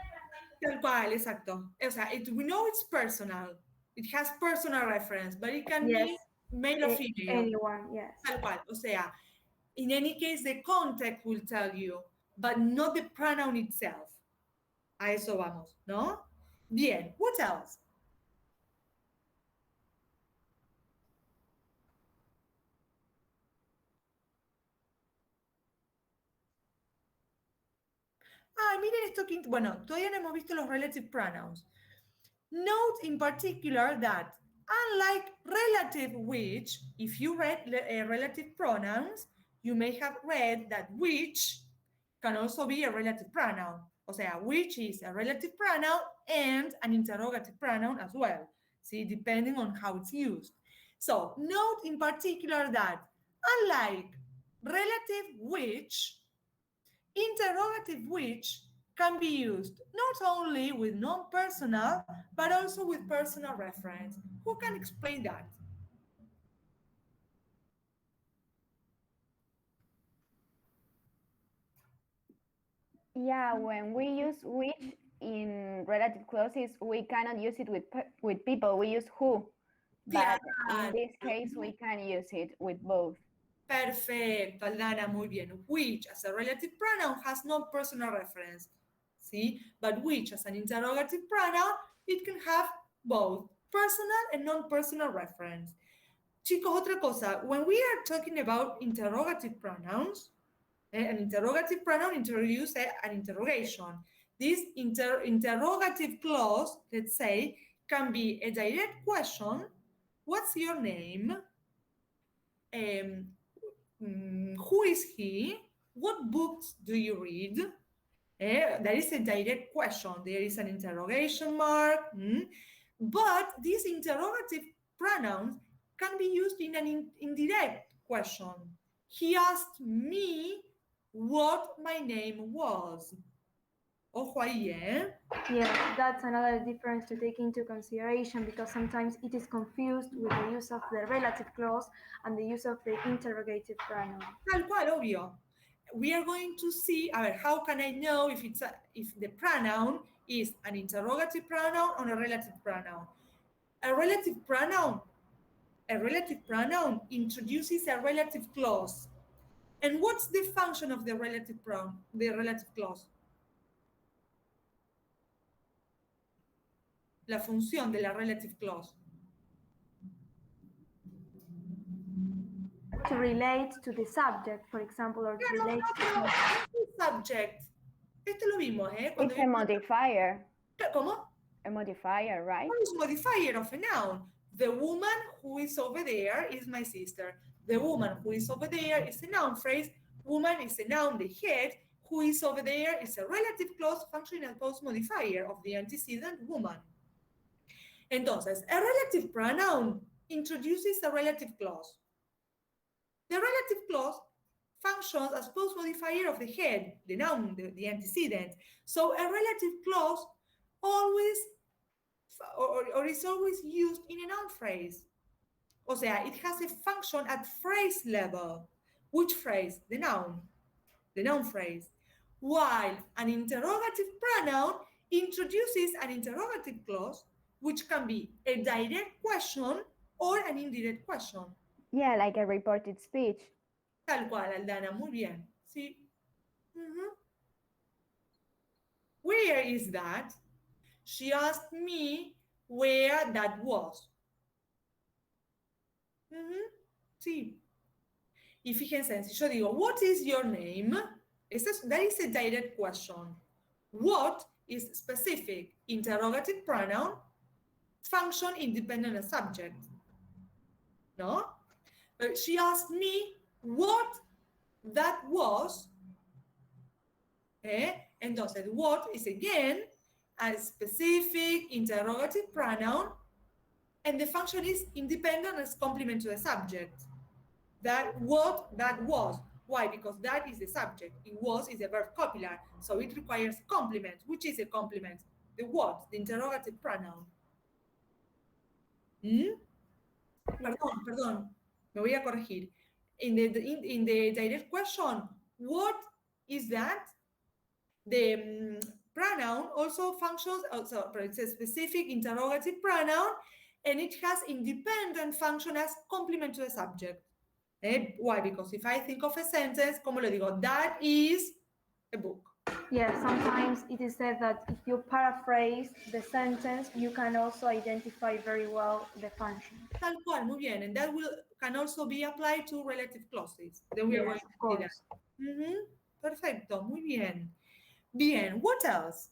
Tal cual, exacto. O sea, we know it's personal. It has personal reference, but it can be male or female. Anyone, yes. Tal cual. O sea, in any case, the context will tell you, but not the pronoun itself. A eso vamos, ¿no? Bien, what else? Miren esto que, bueno, todavía no hemos visto los relative pronouns. Note in particular that unlike relative which, if you read relative pronouns, you may have read that which can also be a relative pronoun. O sea, which is a relative pronoun and an interrogative pronoun as well. See, depending on how it's used. So note in particular that unlike relative which, interrogative which can be used not only with non-personal, but also with personal reference. Who can explain that? Yeah, when we use which in relative clauses, we cannot use it with people. We use who. But in this case, we can use it with both. Perfecto, Aldana, muy bien. Which as a relative pronoun has no personal reference. See? But which as an interrogative pronoun, it can have both personal and non-personal reference. Chicos, otra cosa, when we are talking about interrogative pronouns, an interrogative pronoun introduces an interrogation. This interrogative clause, let's say, can be a direct question. What's your name? Who is he? What books do you read? That is a direct question. There is an interrogation mark. But these interrogative pronouns can be used in an indirect question. He asked me what my name was. Ojo ahí, ¿eh? Yes, that's another difference to take into consideration because sometimes it is confused with the use of the relative clause and the use of the interrogative pronoun. Tal cual, obvio. We are going to see, a ver, how can I know if if the pronoun is an interrogative pronoun or a relative pronoun? A relative pronoun introduces a relative clause. And what's the function of the relative pronoun, the relative clause? La función de la relative clause. To relate to the subject, for example, or to relate to the subject. Esto lo vimos, ¿eh? It's a modifier. ¿Cómo? A modifier, right? What is modifier of a noun? The woman who is over there is my sister. The woman who is over there is a noun phrase. Woman is a noun, the head. Who is over there is a relative clause functioning as post modifier of the antecedent woman. Entonces, a relative pronoun introduces a relative clause. The relative clause functions as post modifier of the head, the noun, the antecedent. So a relative clause always or is always used in a noun phrase. O sea, it has a function at phrase level. Which phrase? The noun phrase. While an interrogative pronoun introduces an interrogative clause, which can be a direct question or an indirect question. Yeah, like a reported speech. Tal cual, Aldana, muy bien. Sí. Where is that? She asked me where that was. Sí. Y fíjense, si yo digo, what is your name? That is a direct question. What is specific interrogative pronoun, function independent of subject. No? She asked me what that was. Entonces, what is again a specific interrogative pronoun, and the function is independent as complement to the subject. That what that was. Why? Because that is the subject. It was is a verb copular, so it requires complement. Which is a complement? The what? The interrogative pronoun. Perdón. Me voy a corregir. In the direct question, what is that? The pronoun also functions, it's a specific interrogative pronoun, and it has independent function as complement to the subject. Why? Because if I think of a sentence, como le digo, that is a book. Yeah, sometimes it is said that if you paraphrase the sentence, you can also identify very well the function. Tal cual, muy bien. And that can also be applied to relative clauses. Then we are going to see that. Perfecto, muy bien. Bien, what else?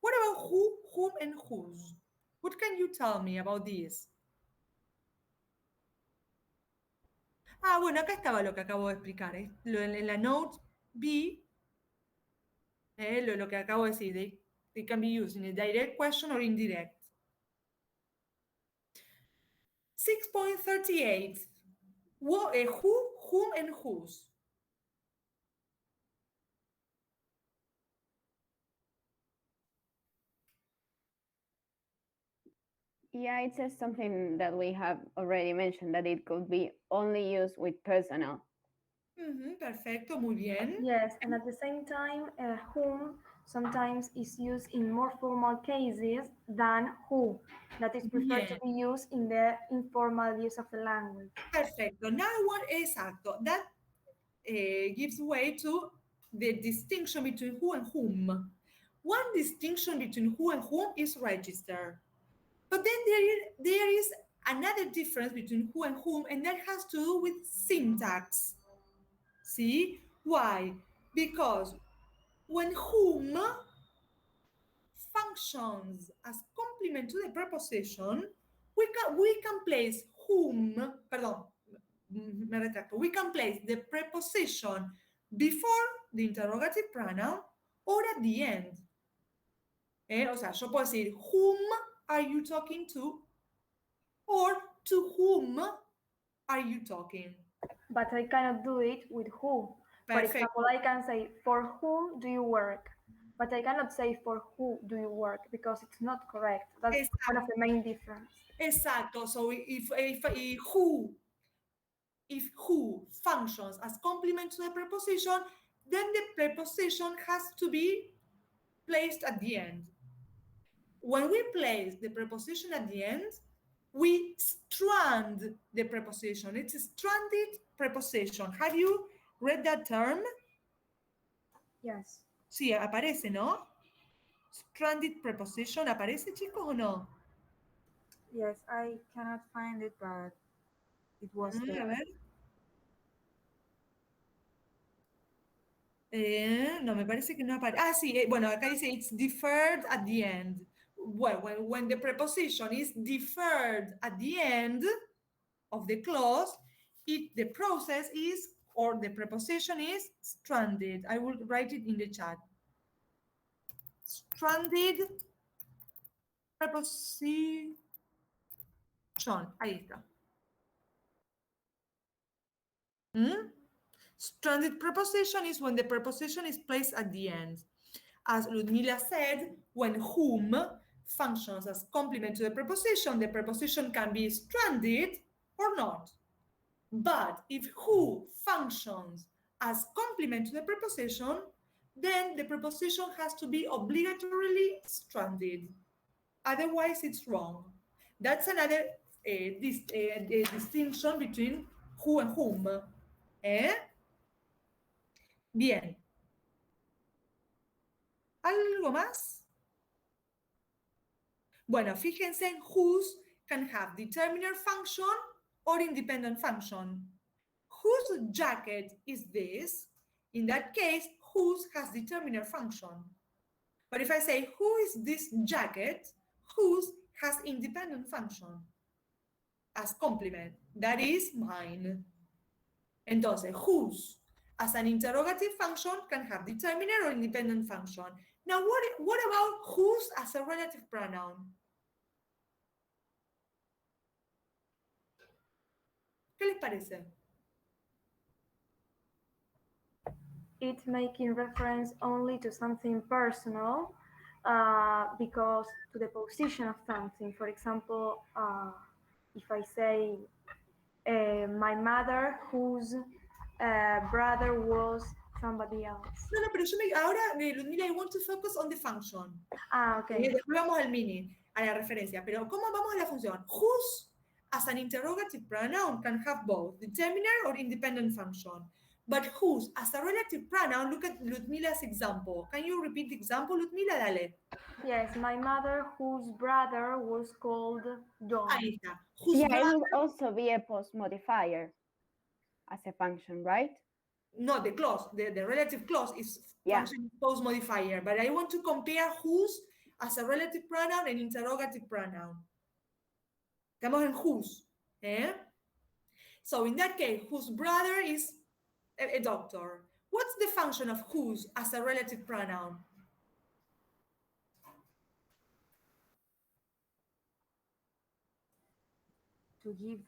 What about who, whom, and whose? What can you tell me about this? Ah, bueno, acá estaba lo que acabo de explicar. En la note B, lo que acabo de decir, they can be used in a direct question or indirect. 6.38. Who, whom, and whose. Yeah, it says something that we have already mentioned, that it could be only used with personal. Perfecto, muy bien. Yes, and at the same time, whom sometimes is used in more formal cases than who, that is preferred to be used in the informal use of the language. Perfecto. Now what exacto? That gives way to the distinction between who and whom. One distinction between who and whom is register. But then there is another difference between who and whom, and that has to do with syntax. See? Why? Because when whom functions as complement to the preposition, we can place whom, perdón, me retracto, we can place the preposition before the interrogative pronoun or at the end. O sea, yo puedo decir, whom are you talking to? Or to whom are you talking? But I cannot do it with who. For example, I can say, for whom do you work? But I cannot say, for who do you work? Because it's not correct. That's one of the main difference. Exacto. So if who functions as complement to the preposition, then the preposition has to be placed at the end. When we place the preposition at the end, we strand the preposition. It's a stranded preposition. Have you read that term? Yes. Sí, aparece, ¿no? Stranded preposition, ¿aparece, chicos, o no? Yes, I cannot find it, but it was A there. ver. No, me parece que no aparece. Ah, sí, bueno, acá dice it's deferred at the end. Well, when the preposition is deferred at the end of the clause, the process is, or the preposition is stranded. I will write it in the chat. Stranded preposition. Ahí está. Stranded preposition is when the preposition is placed at the end. As Ludmila said, when whom functions as complement to the preposition can be stranded or not. But if who functions as complement to the preposition, then the preposition has to be obligatorily stranded. Otherwise, it's wrong. That's another distinction between who and whom. Bien. ¿Algo más? Bueno, fíjense en whose can have determiner function or independent function. Whose jacket is this? In that case, whose has determiner function. But if I say, who is this jacket? Whose has independent function as complement. That is mine. Entonces, whose as an interrogative function can have determiner or independent function. Now, what about whose as a relative pronoun? ¿Qué les parece? It's making reference only to something personal because to the position of something. For example, if I say my mother whose brother was somebody else. No, pero ahora, Ludmila, I want to focus on the function. Ah, ok. Después vamos al meaning, a la referencia. Pero ¿cómo vamos a la función? Whose as an interrogative pronoun can have both determiner or independent function. But whose as a relative pronoun, look at Ludmila's example. Can you repeat the example, Ludmila? Dale. Yes, my mother whose brother was called John. Ahí está. Yeah, it will also be a post modifier as a function, right? No, the clause, the relative clause is function post modifier, but I want to compare whose as a relative pronoun and interrogative pronoun. Estamos en whose. So in that case, whose brother is a doctor. What's the function of whose as a relative pronoun? To give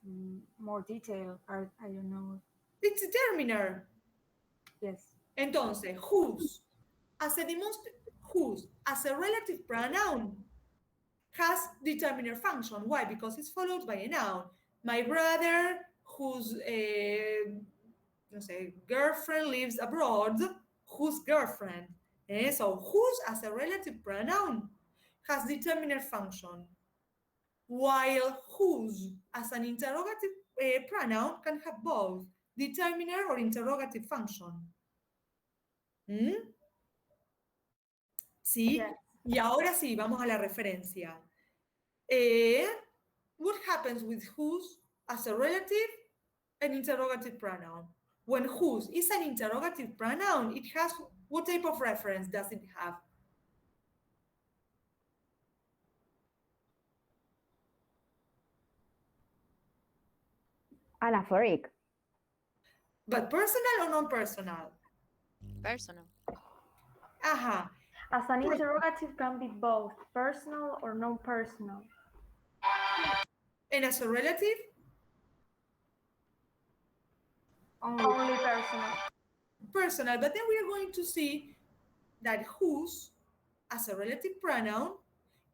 more detail, I don't know. It's determiner. Yes. Entonces, whose as a relative pronoun has determiner function. Why? Because it's followed by a noun. My brother, whose girlfriend lives abroad, whose girlfriend. So whose as a relative pronoun has determiner function, while whose as an interrogative pronoun can have both determiner or interrogative function. ¿Sí? Yes. Y ahora sí, vamos a la referencia. What happens with whose as a relative and interrogative pronoun? When whose is an interrogative pronoun, it has, what type of reference does it have? Anaphoric. But personal or non-personal? Personal. Aha. As an interrogative can be both personal or non-personal. And as a relative? Only personal. personal, but then we are going to see that whose, as a relative pronoun,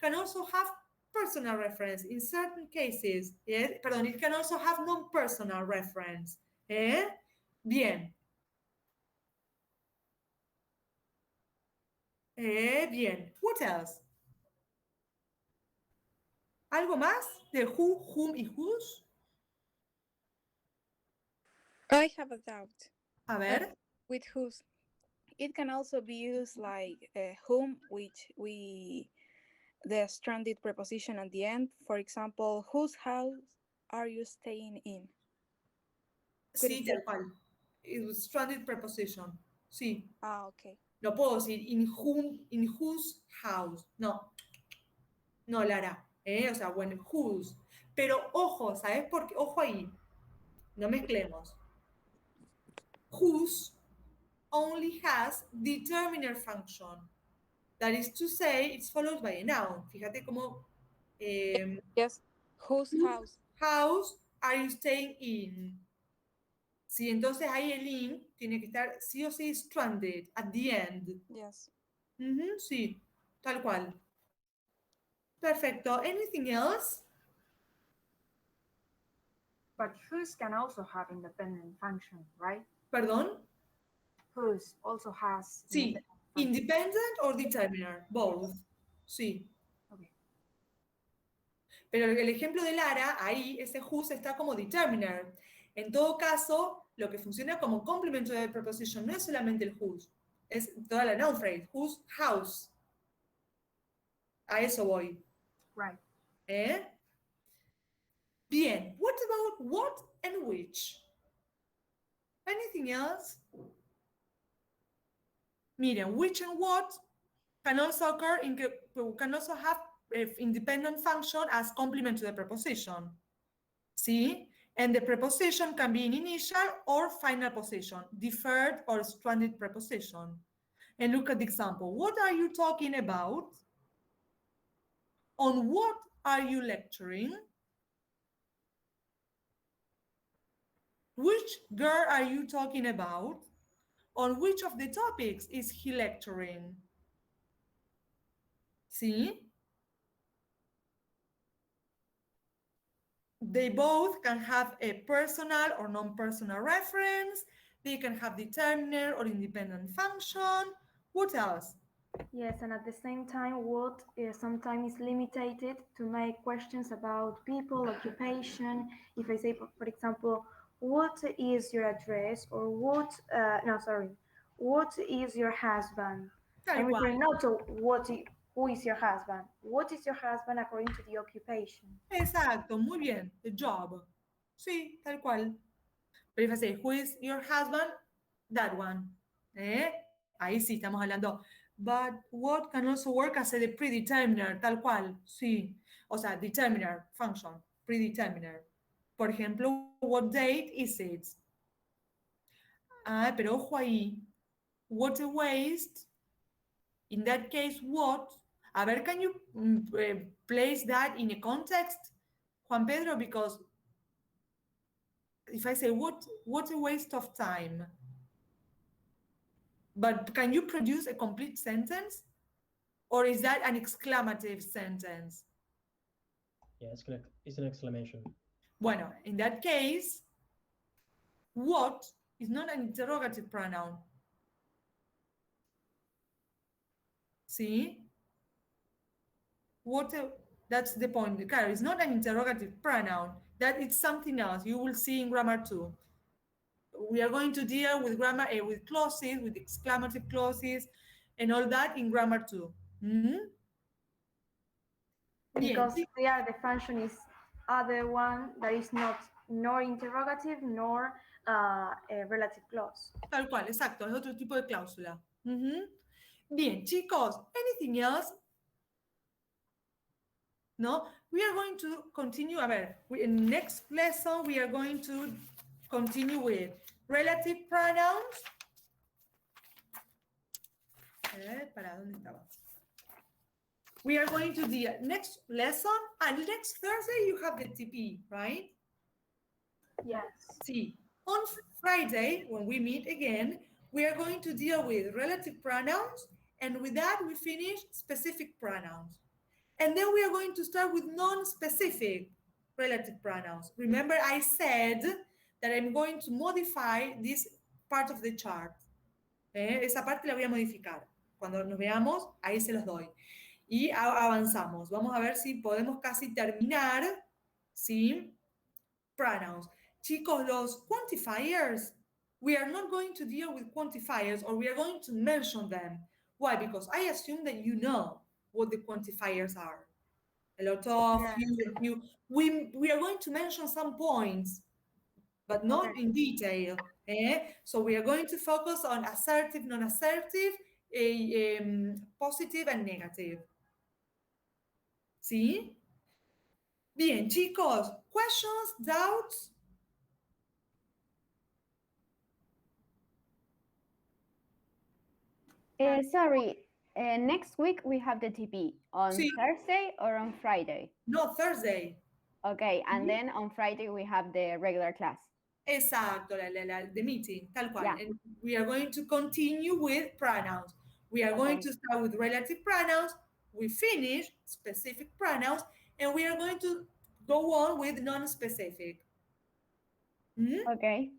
can also have personal reference in certain cases. Perdón, it can also have non-personal reference. Bien. Bien. What else? ¿Algo más de who, whom y whose? I have a doubt. A ver. With whose. It can also be used like whom, which the stranded preposition at the end. For example, whose house are you staying in? Sí, tal cual. It was stranded preposition. Sí. Ah, okay. No puedo decir in whose house. No. No, Lara. O sea, when whose. Pero ojo, ¿sabes por qué? Ojo ahí. No mezclemos. Whose only has determiner function. That is to say, it's followed by a noun. Fíjate cómo. Yes. Whose house? House are you staying in? Sí, entonces ahí el in tiene que estar sí o sí stranded at the end. Yes. Sí, tal cual. Perfecto. Anything else? But whose can also have independent function, right? Perdón. Whose also has Sí, independent or determiner, both. Sí. Okay. Pero el ejemplo de Lara, ahí ese whose está como determiner. En todo caso, lo que funciona como complemento de preposition no es solamente el whose, es toda la noun phrase, whose house. A eso voy. Right. Bien, what about what and which? Anything else? Miren, which and what can also occur can also have independent function as complement to the preposition. See? And the preposition can be in initial or final position, deferred or stranded preposition. And look at the example. What are you talking about? On what are you lecturing? Which girl are you talking about? On which of the topics is he lecturing? See? They both can have a personal or non-personal reference. They can have determiner or independent function. What else? Yes, and at the same time, what sometimes is limited to make questions about people, occupation. If I say, for example, what is your address, or what is your husband? I'm referring not to who is your husband. What is your husband according to the occupation? Exacto, muy bien. The job. Sí, tal cual. But if I say, who is your husband? That one. Ahí sí estamos hablando. But what can also work as a predeterminer, tal cual. Sí. O sea, determiner, function, predeterminer. Por ejemplo, what date is it? Ah, pero ojo ahí. What a waste. In that case, what? A ver, can you place that in a context, Juan Pedro? Because if I say, what a waste of time. But can you produce a complete sentence? Or is that an exclamative sentence? Yeah, it's an exclamation. Bueno, in that case, what is not an interrogative pronoun. See? That's the point. Claro, it's not an interrogative pronoun. That is something else. You will see in grammar 2. We are going to deal with grammar, with clauses, with exclamative clauses, and all that in grammar 2. Because there the function is other one that is not nor interrogative nor a relative clause. Tal cual, exacto, es otro tipo de cláusula. Bien, chicos, anything else? No, we are going to continue. A ver, in next lesson we are going to continue with relative pronouns. ¿Para dónde estaba? We are going to the next lesson, and next Thursday you have the TP, right? Yes. See, on Friday, when we meet again, we are going to deal with relative pronouns, and with that we finish specific pronouns. And then we are going to start with non-specific relative pronouns. Remember I said that I'm going to modify this part of the chart. Esa parte la voy a modificar. Cuando nos veamos, ahí se los doy. Y avanzamos. Vamos a ver si podemos casi terminar, ¿sí? Pronouns. Chicos, los quantifiers, we are not going to deal with quantifiers, or we are going to mention them. Why? Because I assume that you know what the quantifiers are. A lot of you. We are going to mention some points, but not in detail. So we are going to focus on assertive, non-assertive, positive and negative. ¿Sí? Bien, chicos, questions, doubts? Sorry, next week we have the TP on Thursday or on Friday? No, Thursday. Okay, and then on Friday we have the regular class. Exacto, the meeting, tal cual. Yeah. And we are going to continue with pronouns. We are going to start with relative pronouns. We finish specific pronouns, and we are going to go on with non-specific. Okay.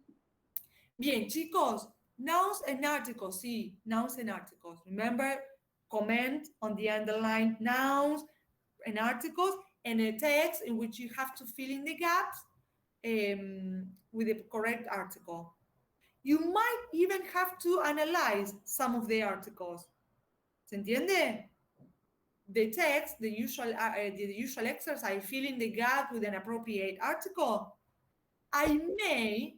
Bien, chicos, nouns and articles. Sí, nouns and articles. Remember, comment on the underlined nouns and articles, and a text in which you have to fill in the gaps with the correct article. You might even have to analyze some of the articles. ¿Se entiende? The text, the usual exercise, fill in the gap with an appropriate article. I may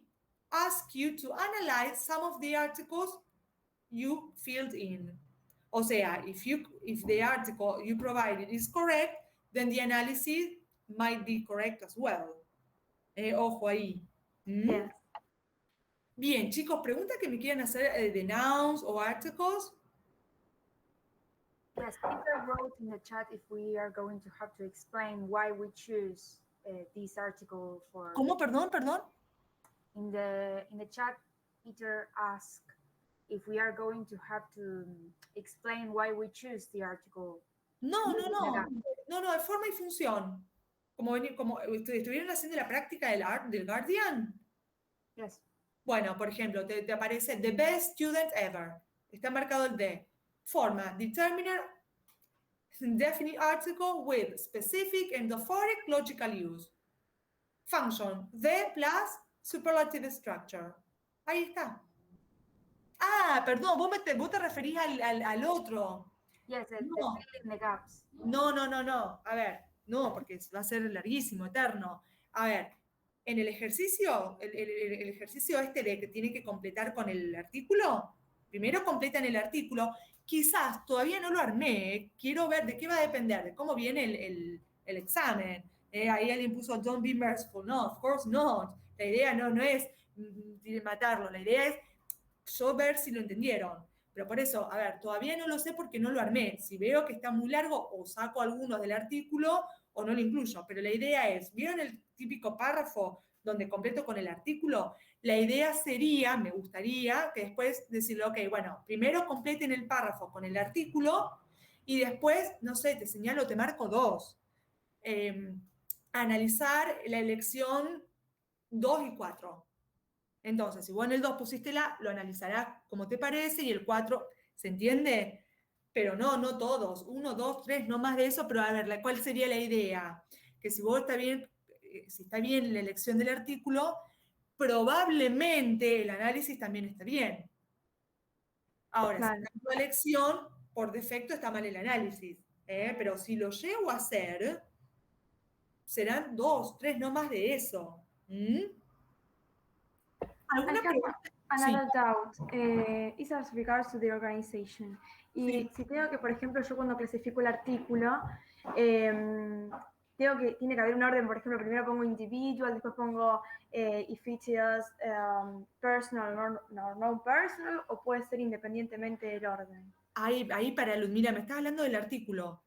ask you to analyze some of the articles you filled in. O sea, if the article you provided is correct, then the analysis might be correct as well. Ojo ahí. Yes. Bien, chicos, pregunta que me quieran hacer de nouns o articles. Yes, Peter wrote in the chat if we are going to have to explain why we choose this article for. ¿Cómo? Perdón. In the chat, Peter asked if we are going to have to explain why we choose the article. No, es forma y función. Como estuvieron haciendo la práctica del Guardian. Yes. Bueno, por ejemplo, te aparece the best student ever. Está marcado el de. Forma, determiner, definite article with specific endophoric logical use. Function, the plus superlative structure. Ahí está. Ah, perdón, vos te referís al otro. Yes, the fill in the gaps. No. A ver, no, porque va a ser larguísimo, eterno. A ver, en el ejercicio, el ejercicio este de que tiene que completar con el artículo, primero completan el artículo. Quizás todavía no lo armé, quiero ver de qué va a depender, de cómo viene el examen. Ahí alguien puso don't be merciful. No, of course not. La idea no es matarlo, la idea es yo ver si lo entendieron. Pero por eso, a ver, todavía no lo sé porque no lo armé. Si veo que está muy largo, o saco algunos del artículo o no lo incluyo. Pero la idea es, ¿vieron el típico párrafo donde completo con el artículo? La idea sería, me gustaría, que después decirle, ok, bueno, primero completen el párrafo con el artículo y después, no sé, te señalo, te marco 2. Analizar la elección 2 y 4. Entonces, si vos en el 2 pusiste lo analizarás como te parece, y el 4, ¿se entiende? Pero no todos. 1, 2, 3, no más de eso, pero a ver, ¿cuál sería la idea? Que si vos si está bien la elección del artículo, probablemente el análisis también está bien. Ahora, Claro. si la elección, por defecto está mal el análisis. Pero si lo llego a hacer, serán 2, 3, no más de eso. ¿Alguna pregunta? Another doubt is as regards to the organization. Y si tengo que, por ejemplo, yo cuando clasifico el artículo, tiene que haber un orden. Por ejemplo, primero pongo individual, después pongo if it is personal or non-personal, o puede ser independientemente del orden. Ahí para Ludmila, me estás hablando del artículo.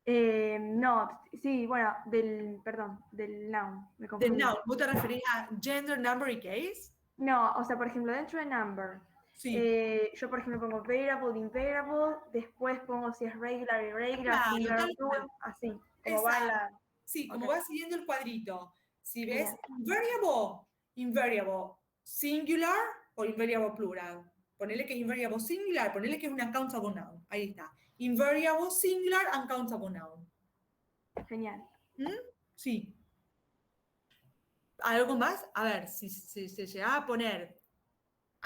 No, sí, bueno, del noun. Me confundí. Del noun, ¿vos te referís a gender, number y case? No, o sea, por ejemplo, dentro de number, Sí. Yo, por ejemplo, pongo variable, invariable, después pongo si es regular, irregular, Claro, singular, tal plural, cual. así, como va en la... Sí, como Ok. va siguiendo el cuadrito. Si ves Genial. invariable, invariable, singular o invariable plural. Ponele que es invariable singular, ponele que es un uncountable noun. Ahí está. Invariable singular, uncountable noun. Genial. Sí. ¿Algo más? A ver, si se llega a poner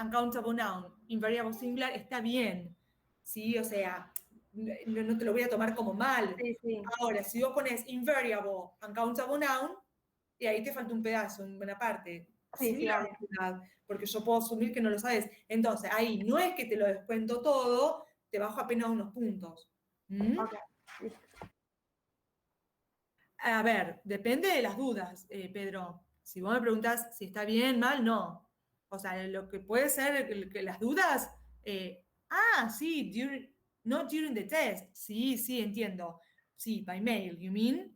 uncountable noun, invariable singular, está bien. Sí, o sea, no te lo voy a tomar como mal. Sí. Ahora, si vos pones invariable, uncountable noun, y ahí te falta un pedazo, una parte. Sí, Similar, obvio. porque yo puedo asumir que no lo sabes. Entonces, ahí no es que te lo descuento todo, te bajo apenas unos puntos. Ok, listo. A ver, depende de las dudas, Pedro. Si vos me preguntás si está bien, mal, no. O sea, lo que puede ser que las dudas, sí, not during the test. Sí, entiendo. Sí, by mail, you mean?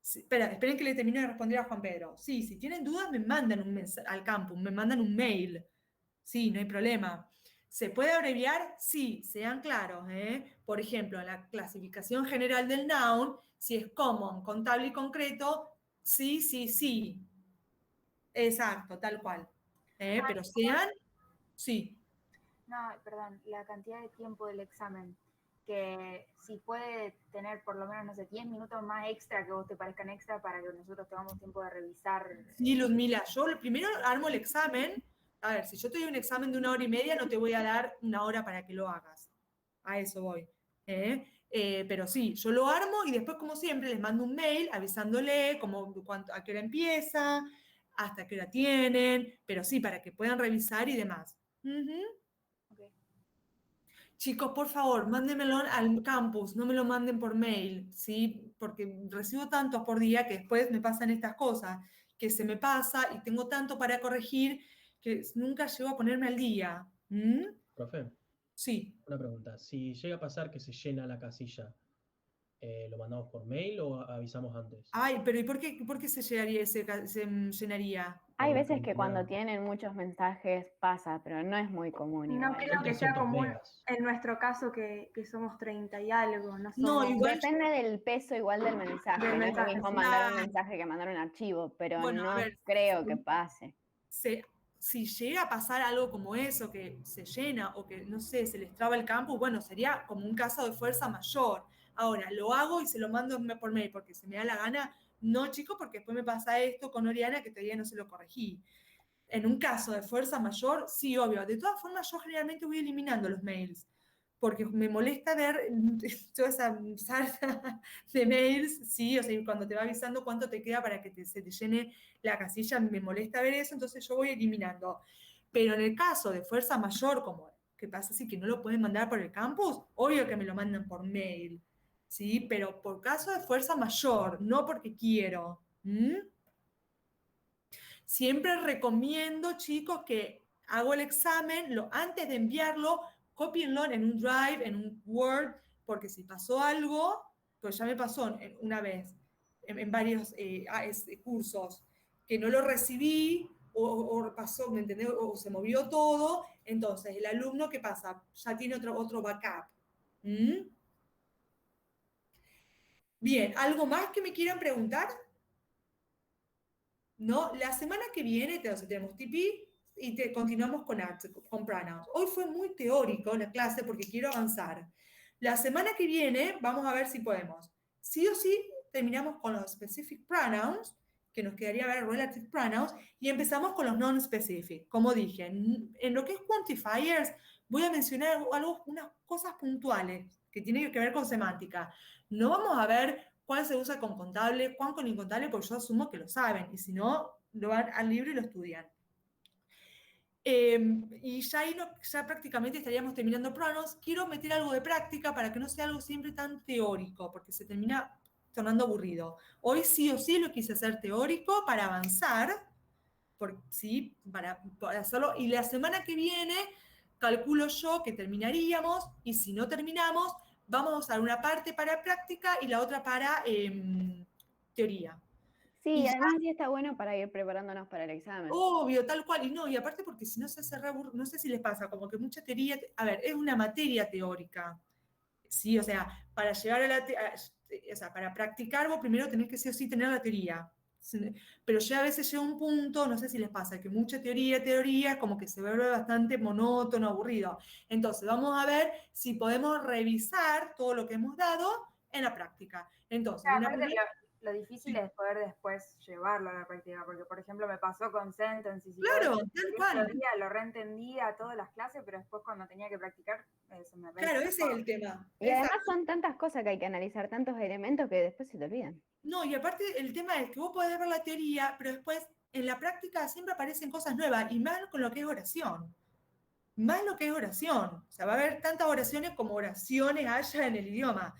Sí, esperen que le termine de responder a Juan Pedro. Sí, si tienen dudas, me mandan un mensaje al campus, me mandan un mail. Sí, no hay problema. ¿Se puede abreviar? Sí, sean claros. Por ejemplo, en la clasificación general del noun, si es common, contable y concreto, sí. Exacto, tal cual. Pero sean, sí. No, perdón, la cantidad de tiempo del examen, que si puede tener por lo menos, no sé, 10 minutos más extra que vos te parezcan extra para que nosotros tengamos tiempo de revisar. Sí, Ludmila, yo primero armo el examen. A ver, si yo te doy un examen de 1 hora y media, no te voy a dar 1 hora para que lo hagas. A eso voy. Pero sí, yo lo armo y después, como siempre, les mando un mail avisándole a qué hora empieza, hasta qué hora tienen, pero sí, para que puedan revisar y demás. Ujú. Okay. Chicos, por favor, mándenmelo al campus, no me lo manden por mail, ¿sí? Porque recibo tantos por día que después me pasan estas cosas, que se me pasa y tengo tanto para corregir que nunca llego a ponerme al día. Profe, Sí. una pregunta. Si llega a pasar que se llena la casilla, ¿lo mandamos por mail o avisamos antes? Ay, pero ¿y por qué se llenaría se llenaría? Hay Por la veces que cuando cantidad. tienen muchos mensajes pasa, pero no es muy común No igual. creo Son que sea 300 común megas. en nuestro caso que somos 30 y algo, no No, somos... igual Depende del peso igual del mensaje. Del No es lo mensaje, mismo sí. mandar un Claro. mensaje que mandar un archivo, pero Bueno, a no ver, creo que pase. si llega a pasar algo como eso, que se llena o que, no sé, se les traba el campus, bueno, sería como un caso de fuerza mayor. Ahora, lo hago y se lo mando por mail porque se me da la gana. No, chicos, porque después me pasa esto con Oriana que todavía no se lo corregí. En un caso de fuerza mayor, sí, obvio. De todas formas, yo generalmente voy eliminando los mails porque me molesta ver toda esa sarta de mails, sí, o sea, cuando te va avisando cuánto te queda para que se te llene la casilla, me molesta ver eso, entonces yo voy eliminando. Pero en el caso de fuerza mayor, como que pasa así que no lo pueden mandar por el campus, obvio que me lo mandan por mail, ¿sí? Pero por caso de fuerza mayor, no porque quiero. Siempre recomiendo, chicos, que hago el examen, antes de enviarlo, cópienlo en un Drive, en un Word, porque si pasó algo, pues ya me pasó una vez, en varios cursos, que no lo recibí o pasó, ¿me entendés? O se movió todo, entonces el alumno, ¿qué pasa? Ya tiene otro backup. ¿Mm? Bien, ¿algo más que me quieran preguntar? ¿No? La semana que viene tenemos TP y continuamos con pronouns. Hoy fue muy teórico la clase porque quiero avanzar. La semana que viene vamos a ver si podemos. Sí o sí terminamos con los specific pronouns, que nos quedaría ver relative pronouns, y empezamos con los non-specific. Como dije, en lo que es quantifiers voy a mencionar unas cosas puntuales que tienen que ver con semántica. No vamos a ver cuál se usa con contable, cuál con incontable, porque yo asumo que lo saben, y si no, lo van al libro y lo estudian. Y ya ahí ya prácticamente estaríamos terminando pronouns. Quiero meter algo de práctica para que no sea algo siempre tan teórico, porque se termina tornando aburrido. Hoy sí o sí lo quise hacer teórico para avanzar, ¿sí? Para hacerlo. Y la semana que viene, calculo yo que terminaríamos, y si no terminamos, vamos a usar una parte para práctica y la otra para teoría. Sí, Y ya- además sí está bueno para ir preparándonos para el examen. Obvio, tal cual. Y no, y aparte porque si no se hace no sé si les pasa, como que mucha teoría, a ver, es una materia teórica. Sí, o sea, para llegar a o sea, para practicar vos primero tenés que sí o sí tener la teoría. Pero ya a veces llega un punto, no sé si les pasa, que mucha teoría, como que se vuelve bastante monótono, aburrido. Entonces, vamos a ver si podemos revisar todo lo que hemos dado en la práctica. Entonces, una Aparte, primera... lo difícil es poder después llevarlo a la práctica, porque por ejemplo me pasó con sentences y Claro, todo tal eso. cual. Teoría lo reentendía todas las clases, pero después cuando tenía que practicar se me Claro, ese es el tema. Y además son tantas cosas que hay que analizar, tantos elementos que después se te olvidan. No, y aparte el tema es que vos podés ver la teoría, pero después en la práctica siempre aparecen cosas nuevas, y más con lo que es oración. Más lo que es oración. O sea, va a haber tantas oraciones como oraciones haya en el idioma.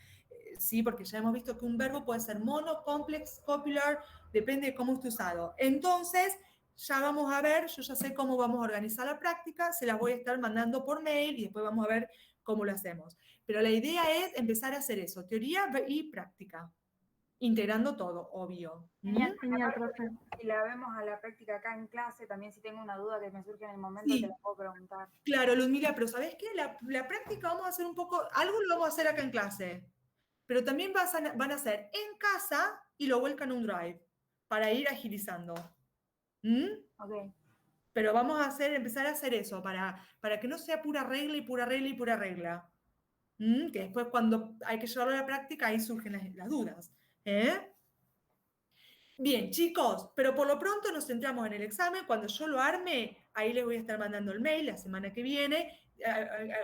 Sí, porque ya hemos visto que un verbo puede ser mono, complex, copular, depende de cómo esté usado. Entonces, ya vamos a ver, yo ya sé cómo vamos a organizar la práctica, se las voy a estar mandando por mail y después vamos a ver cómo lo hacemos. Pero la idea es empezar a hacer eso, teoría y práctica, integrando todo, obvio. Genial, Genial, profe. Si la vemos a la práctica acá en clase, también si tengo una duda que me surge en el momento, Sí. te la puedo preguntar. Claro, Ludmila, pero ¿sabés qué? La práctica vamos a hacer un poco, algo lo vamos a hacer acá en clase, pero también van a hacer en casa y lo vuelcan a un drive para ir agilizando. ¿Mm? Ok. Pero vamos a empezar a hacer eso para que no sea pura regla y pura regla y pura regla. Que después cuando hay que llevarlo a la práctica ahí surgen las dudas. ¿Eh? Bien, chicos, pero por lo pronto nos centramos en el examen. Cuando yo lo arme, ahí les voy a estar mandando el mail la semana que viene.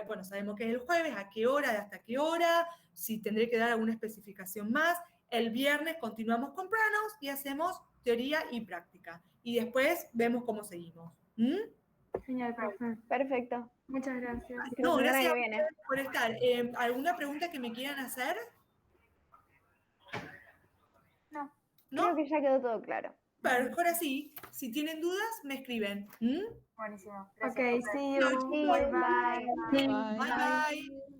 Bueno, sabemos que es el jueves, a qué hora, hasta qué hora, si tendré que dar alguna especificación más. El viernes continuamos con pronouns y hacemos teoría y práctica. Y después vemos cómo seguimos. Genial, profe. Perfecto. Muchas gracias. Hasta No, la semana gracias que a viene. ustedes por estar. ¿Alguna pregunta que me quieran hacer? No. ¿No? Creo que ya quedó todo claro. Pero ahora sí, si tienen dudas, me escriben. Buenísimo. Ok, Gracias. see No, you. chicos, See you. Bye. Bye. bye.